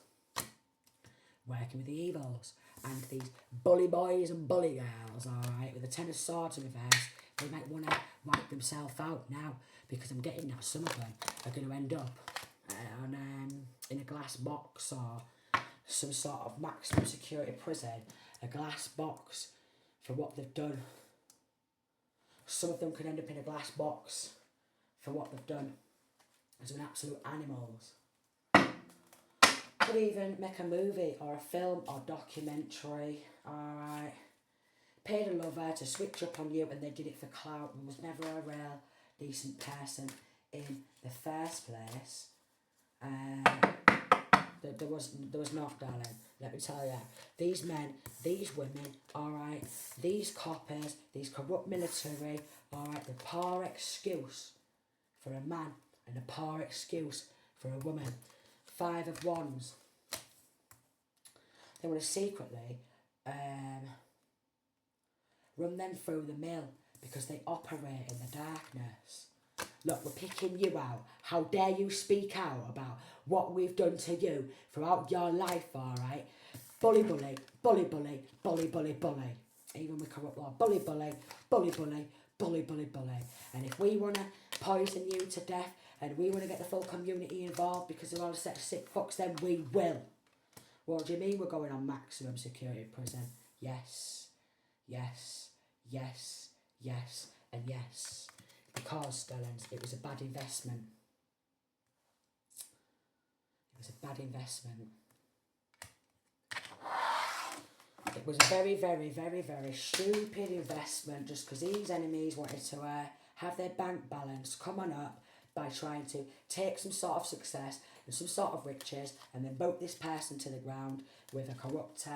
working with the evils, and these bully boys and bully girls, alright, with a ten of swords in reverse, they might want to wipe themselves out now, because I'm getting that some of them are going to end up in a glass box or some sort of maximum security prison, a glass box for what they've done. Some of them could end up in a glass box for what they've done as an absolute animals. Could even make a movie or a film or documentary, alright. Paid a lover to switch up on you and they did it for clout and was never a real decent person in the first place. There was not, darling, let me tell you. These men, these women, alright, these coppers, these corrupt military, alright, the poor excuse for a man and a poor excuse for a woman. 5 of Wands. They want to secretly run them through the mill because they operate in the darkness. Look, we're picking you out. How dare you speak out about what we've done to you throughout your life, alright? Bully, bully, bully, bully, bully, bully, bully. Even with corrupt law. Bully, bully, bully, bully, bully, bully, bully. And if we want to poison you to death and we want to get the full community involved because they're all a set of sick fucks, then we will. What do you mean we're going on maximum security prison? Yes, yes, yes, yes, and yes. Because, darlings, it was a bad investment. It was a bad investment. It was a very, very, very, very stupid investment just because these enemies wanted to have their bank balance come on up by trying to take some sort of success and some sort of riches and then boat this person to the ground with a corrupt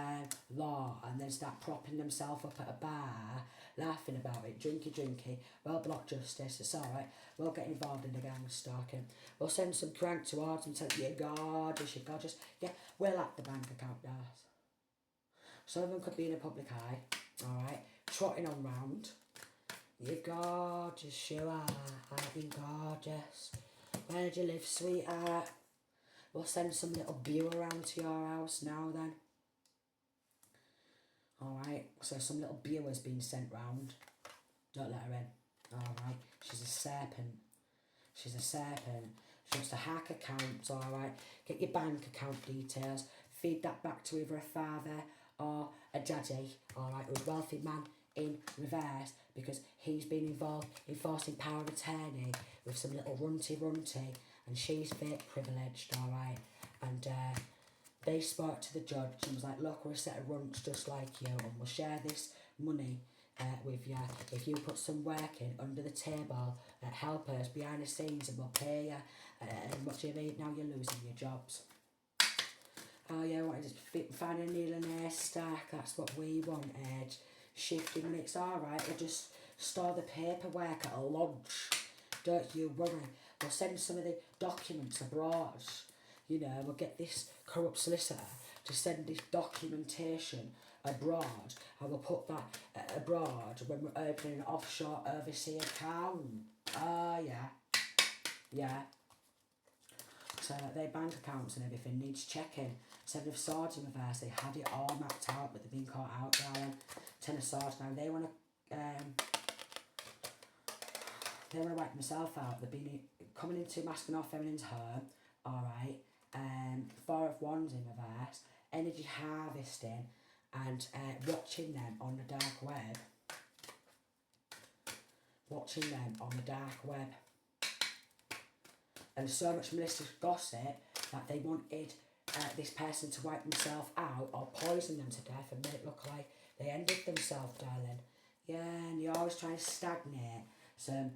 law and then start propping themselves up at a bar, laughing about it, drinky, well, block justice, it's alright, we'll get involved in the gang stalking, we'll send some crank towards them, tell you, you're gorgeous, yeah, we'll at the bank account, guys. Some of them could be in a public eye, alright, trotting on round. You're gorgeous, you are, aren't you gorgeous? Where do you live, sweetheart? We'll send some little bew around to your house now then. Alright, so some little bew has been sent round. Don't let her in. Alright, she's a serpent. She's a serpent. She wants to hack accounts, alright. Get your bank account details. Feed that back to either a father or a daddy, alright, or a wealthy man in reverse because he's been involved in forcing power of attorney with some little runty and she's fake privileged, alright. And they spoke to the judge and was like, look, we're a set of runts just like you and we'll share this money with you if you put some work in under the table, help us behind the scenes and we'll pay you. And what do you mean? Now you're losing your jobs. Oh yeah, I wanted to find a needle in a haystack, that's what we wanted. Shifting when it's alright, we'll just store the paperwork at a lodge. Don't you worry. We'll send some of the documents abroad. You know, we'll get this corrupt solicitor to send this documentation abroad and we'll put that abroad when we're opening an offshore overseas account. Oh yeah. Yeah. So their bank accounts and everything needs checking. 7 of Swords in reverse, they had it all mapped out but they've been caught out, darling. 10 of Swords now, they want to wipe themselves out. They've been coming into masculine or feminine's home, alright. 4 of Wands in reverse, energy harvesting and watching them on the dark web. Watching them on the dark web. and so much malicious gossip that they wanted this person to wipe themselves out or poison them to death and make it look like they ended themselves, darling. Yeah, and you're always trying to stagnate some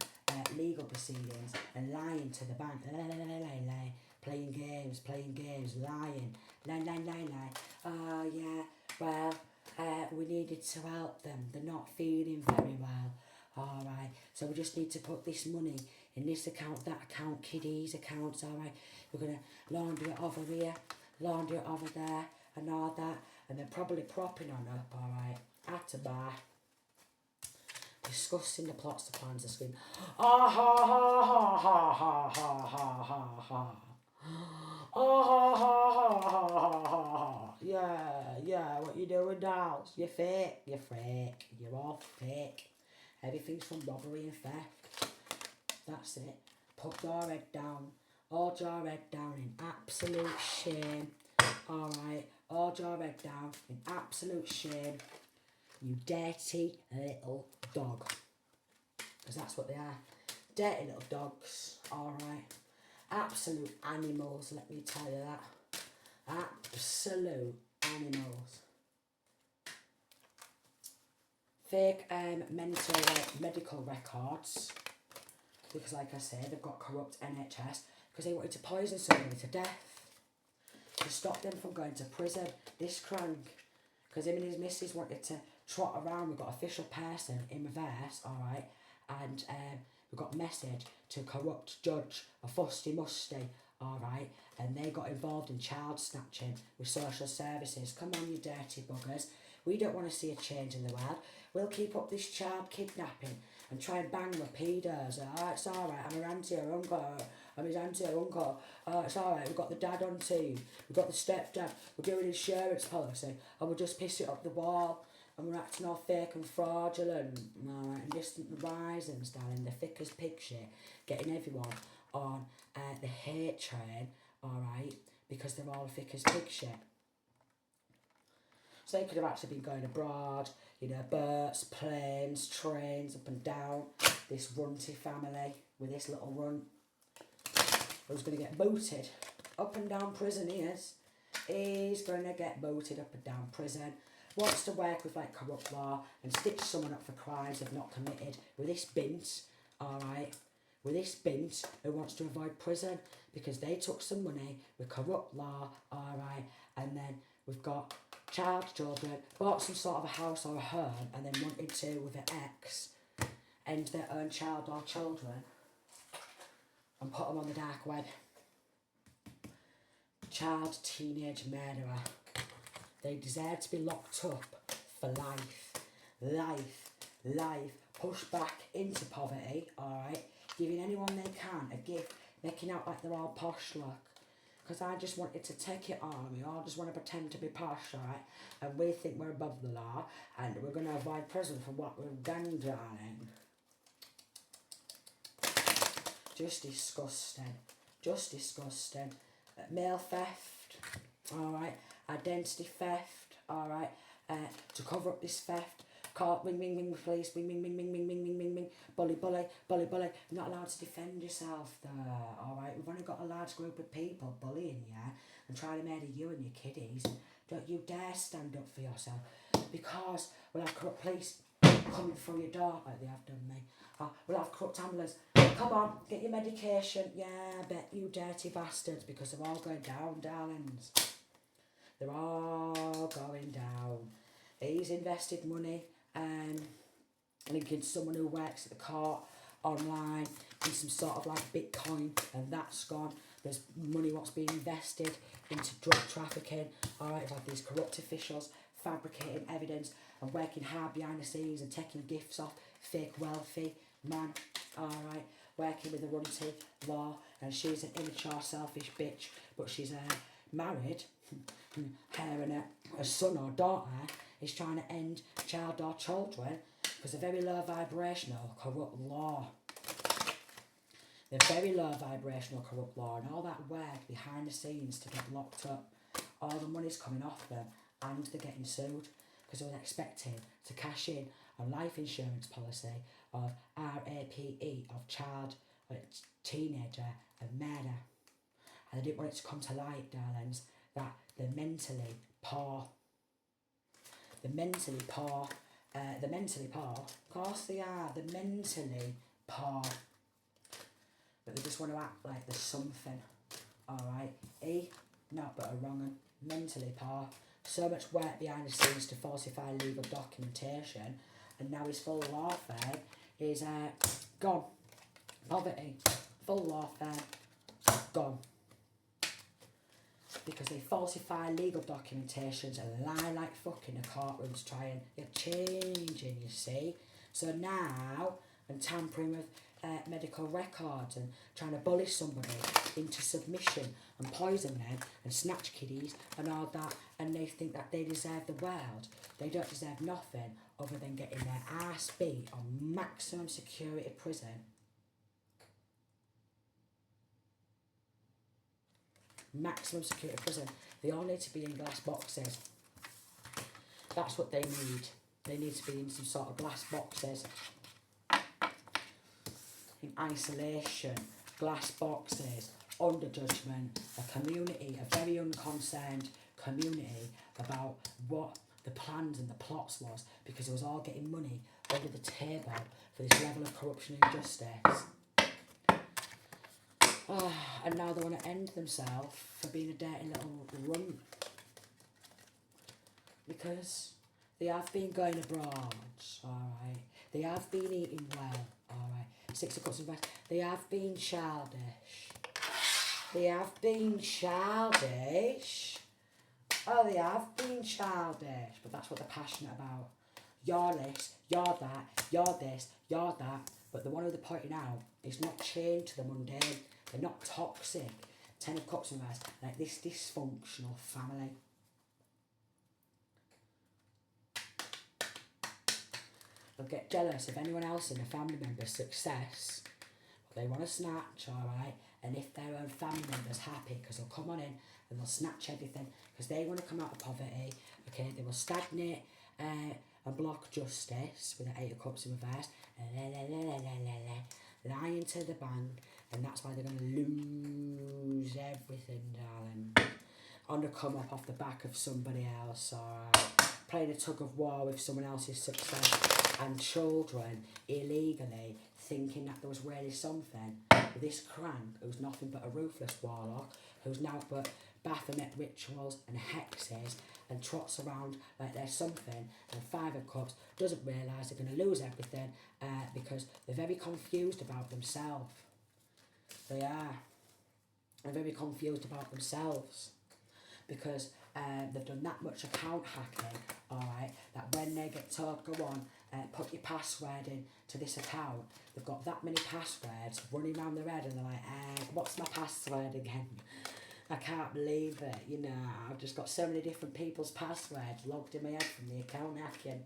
legal proceedings and lying to the bank. Playing games, lying. Lie. Oh, yeah, well, we needed to help them. They're not feeling very well. Alright, so we just need to put this money in this account, that account, kiddies' accounts, alright. We're going to launder it over here, launder it over there, and all that. And they're probably propping on up, alright, at the bar. Discussing the plots, the plans, the scheme. Ah ha ha ha ha ha ha ha ha ha. Ah ha ha ha ha ha ha ha. Yeah, what you doing now? You're fake, you're all fake. Everything's from robbery and theft. That's it. Put your head down. Hold your head down in absolute shame. Alright, hold your head down in absolute shame. You dirty little dog. Because that's what they are. Dirty little dogs. Alright. Absolute animals, let me tell you that. Absolute animals. Fake medical records. Because like I said, they've got corrupt NHS. Because they wanted to poison somebody to death. To stop them from going to prison. This crank. Because him and his missus wanted to trot around. We've got official person in reverse, alright, and we've got message to corrupt judge, a fusty musty, alright, and they got involved in child snatching with social services. Come on, you dirty buggers. We don't want to see a change in the world. We'll keep up this child kidnapping and try and bang the pedos. It's alright, I'm her auntie or uncle. I'm his auntie or uncle. It's alright, we've got the dad on team. We've got the stepdad. We're doing insurance policy and we'll just piss it up the wall. And we're acting all fake and fraudulent. Alright, and distant horizons, darling. The thick as pig shit. Getting everyone on the hate train, alright, because they're all thick as pig shit. So they could have actually been going abroad, you know, birds, planes, trains, up and down. This runty family with this little runt who's going to get booted up and down prison. He's going to get booted up and down prison. Wants to work with like corrupt law and stitch someone up for crimes they've not committed with this bint, alright, with this bint who wants to avoid prison because they took some money with corrupt law, alright, and then we've got children, bought some sort of a house or a home and then wanted to, with an ex, end their own child or children and put them on the dark web. Child teenage murderer. They deserve to be locked up for life, pushed back into poverty, alright, giving anyone they can a gift, making out like they're all posh, look. Because I just wanted to take it on, we all just want to pretend to be posh, alright, and we think we're above the law, and we're going to avoid prison for what we've done, darling. Just disgusting. Mail theft, alright, identity theft, alright, to cover up this theft, call, ring, police, ring, bully, you're not allowed to defend yourself there, alright, we've only got a large group of people bullying you and trying to murder you and your kiddies. Don't you dare stand up for yourself, because we'll have corrupt police coming through your door like they have done me. We'll have corrupt ambulance. Come on, get your medication. Yeah, I bet you dirty bastards, because they're all going down, darlings. They're all going down. He's invested money linking someone who works at the court online in some sort of like Bitcoin, and that's gone. There's money what's being invested into drug trafficking. Alright, we've had these corrupt officials fabricating evidence and working hard behind the scenes and taking gifts off fake wealthy man. Alright, working with the runty law, and she's an immature, selfish bitch, but she's married. Her and her son or daughter is trying to end child or children because of very low vibrational corrupt law. The very low vibrational corrupt law, and all that work behind the scenes to get locked up. All the money's coming off them and they're getting sued because they were expecting to cash in on life insurance policy of RAPE, of child teenager and murder. And they didn't want it to come to light, darlings, that they're mentally poor. They're mentally poor. Of course they are. They're mentally poor. But they just want to act like there's something. Alright? Not but a wrong one. Mentally poor. So much work behind the scenes to falsify legal documentation. And now his full lawfare is gone. Poverty. Full lawfare. Gone. Because they falsify legal documentations and lie like fuck in the courtrooms trying. They're changing, you see. So now, and tampering with medical records and trying to bully somebody into submission and poison them and snatch kiddies and all that, and they think that they deserve the world. They don't deserve nothing other than getting their ass beat on maximum security prison. Maximum security prison. They all need to be in glass boxes. That's what they need. They need to be in some sort of glass boxes. In isolation, glass boxes, under judgment, a community, a very unconcerned community about what the plans and the plots was, because it was all getting money under the table for this level of corruption and injustice. And now they want to end themselves for being a dirty little runt. Because they have been going abroad, alright. They have been eating well, alright. 6 cups of rice. They have been childish. They have been childish. Oh, they have been childish. But that's what they're passionate about. You're this, you're that, you're this, you're that. But the one who they're pointing out is not chained to the mundane. They're not toxic. 10 of cups and rice. Like this dysfunctional family. They'll get jealous of anyone else in a family member's success. But they want to snatch, alright? And if their own family member's happy, because they'll come on in and they'll snatch everything, because they want to come out of poverty, okay? They will stagnate and block justice with the 8 of cups in reverse. Lying to the bank, and that's why they're going to lose everything, darling. On the come up off the back of somebody else, alright? Playing a tug of war with someone else's success, and children illegally thinking that there was really something. This crank, who's nothing but a ruthless warlock, who's now but Baphomet rituals and hexes, and trots around like there's something, and 5 of cups doesn't realise they're going to lose everything because they're very confused about themselves. They are. They're very confused about themselves because they've done that much account hacking, alright, that when they get told, go on, put your password in to this account, they've got that many passwords running around their head and they're like, what's my password again? I can't believe it, you know, I've just got so many different people's passwords logged in my head from the account hacking.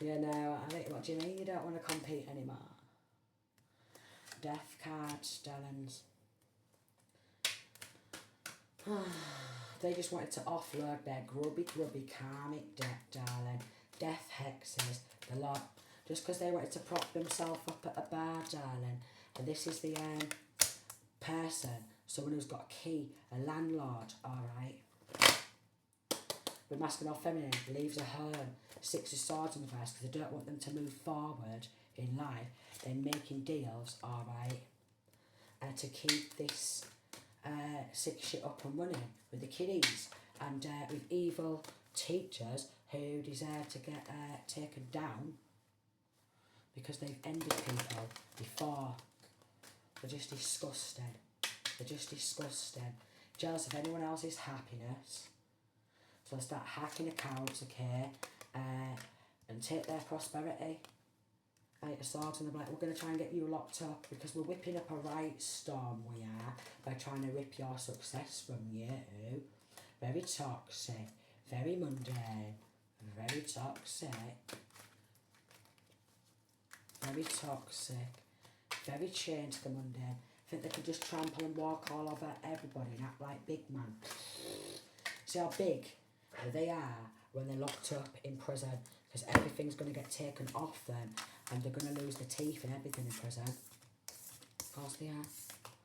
You know, what do you mean you don't want to compete anymore? Death cards, darlings. They just wanted to offload their grubby karmic debt, darling. Death hexes, the lot. Just because they wanted to prop themselves up at a bar, darling. And this is the person, someone who's got a key, a landlord, alright. With masculine or feminine, leaves a home. 6 of swords in reverse because they don't want them to move forward in life. They're making deals, alright, to keep this sick shit up and running with the kiddies and with evil teachers who deserve to get taken down because they've ended people before. They're just disgusting. They're just disgusting. Jealous of anyone else's happiness. So they start hacking accounts, okay, and take their prosperity. 8 of swords, and they're like, we're going to try and get you locked up because we're whipping up a right storm, we are, by trying to rip your success from you. Very toxic, very mundane, very toxic, very toxic, very chained to the mundane. Think they could just trample and walk all over everybody and act like big man. See how big they are when they're locked up in prison, because everything's going to get taken off them and they're going to lose the teeth and everything in prison. Of course they are.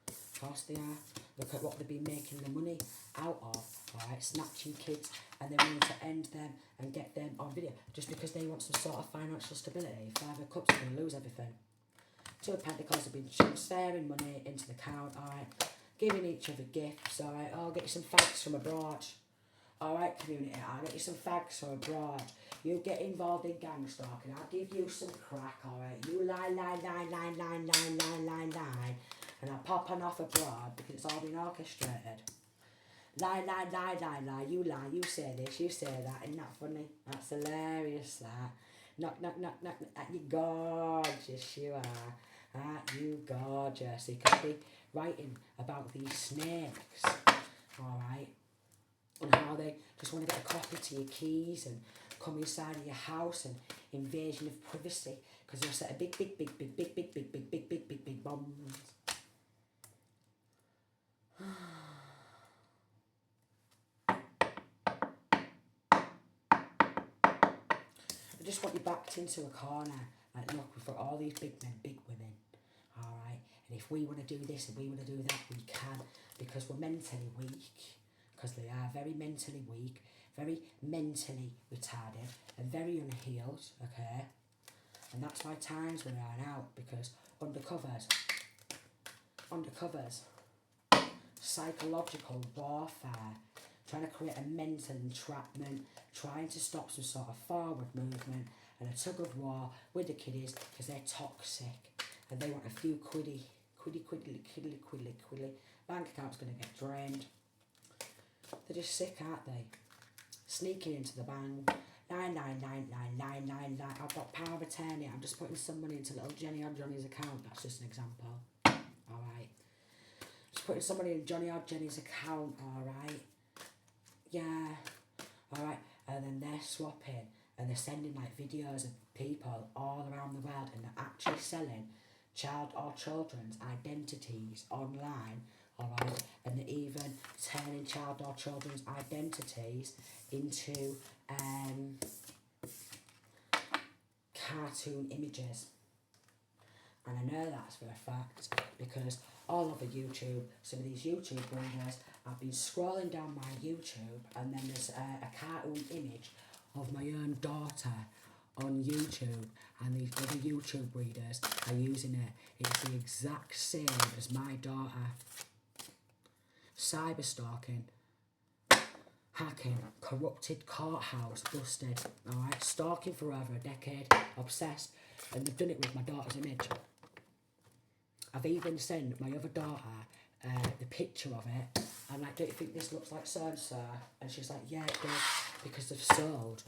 Of course they are. Look at what they've been making the money out of, alright, snatching kids, and they want to end them and get them on video just because they want some sort of financial stability. Five of Cups are going to lose everything. Two of Pentacles have been transferring money into the account, alright, giving each other gifts, alright. I'll get you some fags from abroad. Alright, community, I'll get you some fags from abroad. You get involved in gang stalking, I'll give you some crack, alright. You lie, and I'll pop on off abroad because it's all been orchestrated. Lie, you say this, you say that, isn't that funny? That's hilarious, that. Knock, you gorgeous, you are. You gorgeous. You could be writing about these snakes, alright, and how they just want to get a copy to your keys and come inside of your house and invasion of privacy because they'll set a big bombs. I just want you backed into a corner. Like, look, we've got all these big men, big women, alright? And if we want to do this and we want to do that, we can, because we're mentally weak, because they are very mentally weak, very mentally retarded, and very unhealed, okay? And that's why times we ran out, because undercovers, psychological warfare, trying to create a mental entrapment, trying to stop some sort of forward movement, and a tug of war with the kiddies because they're toxic and they want a few quiddy. Bank account's going to get drained. They're just sick, aren't they? Sneaking into the bank. 9999999. I've got power of attorney. I'm just putting some money into little Jenny or Johnny's account. That's just an example. Alright. Just putting some money in Johnny or Jenny's account. Alright. Yeah. Alright. And then they're swapping. And they're sending like videos of people all around the world. And they're actually selling child or children's identities online. Alright, and they're even turning child or children's identities into cartoon images. And I know that's for a fact because all over YouTube, some of these YouTube bringers, I've been scrolling down my YouTube and then there's a cartoon image of my own daughter on YouTube, and these other YouTube breeders are using it. It's the exact same as my daughter. Cyber stalking, hacking, corrupted courthouse, busted, alright, stalking for over a decade, obsessed, and they've done it with my daughter's image. I've even sent my other daughter the picture of it. I'm like, don't you think this looks like so-and-so? And she's like, yeah, it does, because they've sold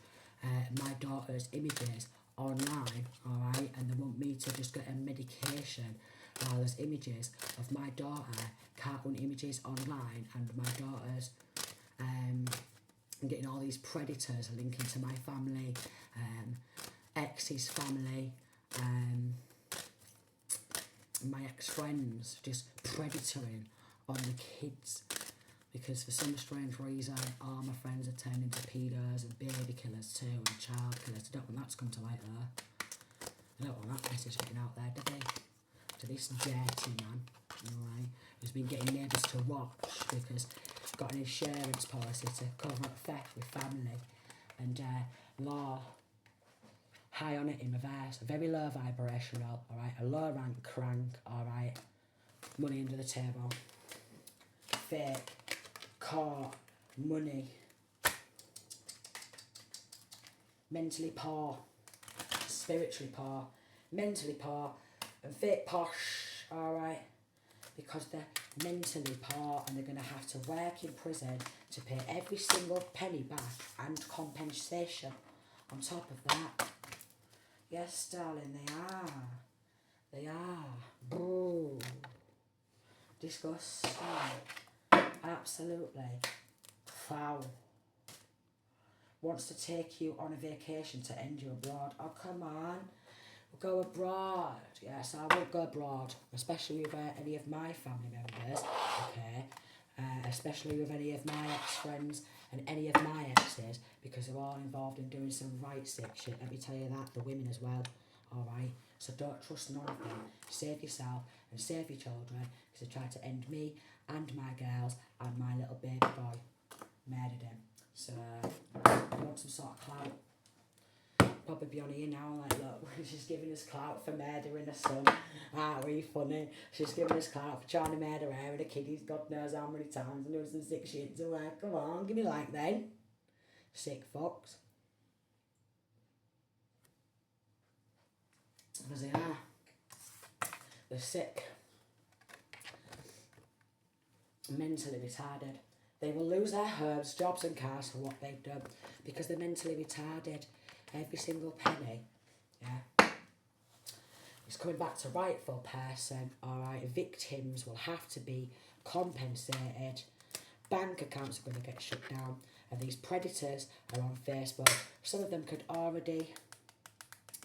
my daughter's images online, alright, and they want me to just get a medication while there's images of my daughter, cartoon images online, and my daughter's getting all these predators linking to my family, ex's family, my ex-friends, just predatoring on the kids. Because for some strange reason, all my friends are turned into pedos and baby killers too, and child killers. I don't want that to come to light though. I don't want that message getting out there, do they? To this dirty man, alright, who's been getting neighbours to watch because got an insurance policy to cover up theft with family, and law high on it in reverse, very low vibrational, alright, a low rank crank, alright, money under the table, fake, caught, money, mentally poor, spiritually poor, mentally poor, and fake posh, alright, because they're mentally poor and they're going to have to work in prison to pay every single penny back and compensation on top of that. Yes, darling, they are. They are. Boo. Disgusting. Absolutely. Foul. Wants to take you on a vacation to end you abroad. Oh, come on. We'll go abroad. Yes, I will go abroad, especially with any of my family members, okay? Especially with any of my ex-friends and any of my exes, because they're all involved in doing some right sick shit. Let me tell you that, the women as well. alright? So don't trust none of them. Save yourself and save your children, because they tried to end me and my girls and my little baby boy. Murdered him. So, I want some sort of clout. Probably be on here now, like, look, she's giving us clout for murdering her son. Aren't we funny? She's giving us clout for trying to murder her and a kid he's God knows how many times, and there was some sick shit to her. Come on, give me like then. Sick fucks. Because they are. They're sick. Mentally retarded. They will lose their homes, jobs and cars for what they've done, because they're mentally retarded. Every single penny, yeah. It's coming back to rightful person, alright. Victims will have to be compensated. Bank accounts are going to get shut down. And these predators are on Facebook. Some of them could already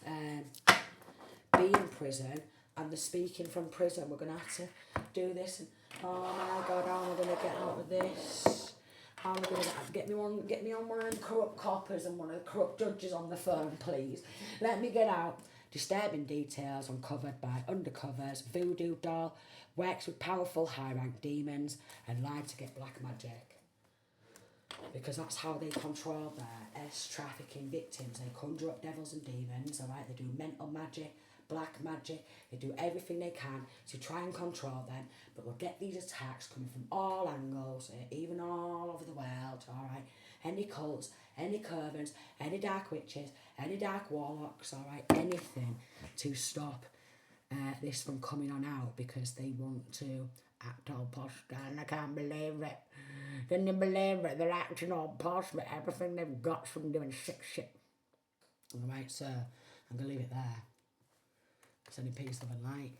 be in prison, and they're speaking from prison. We're going to have to do this. And, oh my God, how am I going to get out of this? How am I going to get me on one of the corrupt coppers and one of the corrupt judges on the phone, please? Let me get out. Disturbing details uncovered by undercovers. Voodoo doll works with powerful high-rank demons and lied to get black magic. Because that's how they control their trafficking victims. They conjure up devils and demons, alright? They do mental magic, black magic. They do everything they can to try and control them. But we'll get these attacks coming from all angles, even all over the world, alright? Any cults, any covens, any dark witches, any dark warlocks, alright? Anything to stop this from coming on out, because they want to act all posh, and I can't believe it. Can you believe it? They're acting all posh, but everything they've got from doing sick shit. Alright, so I'm going to leave it there. It's only peace, love and light.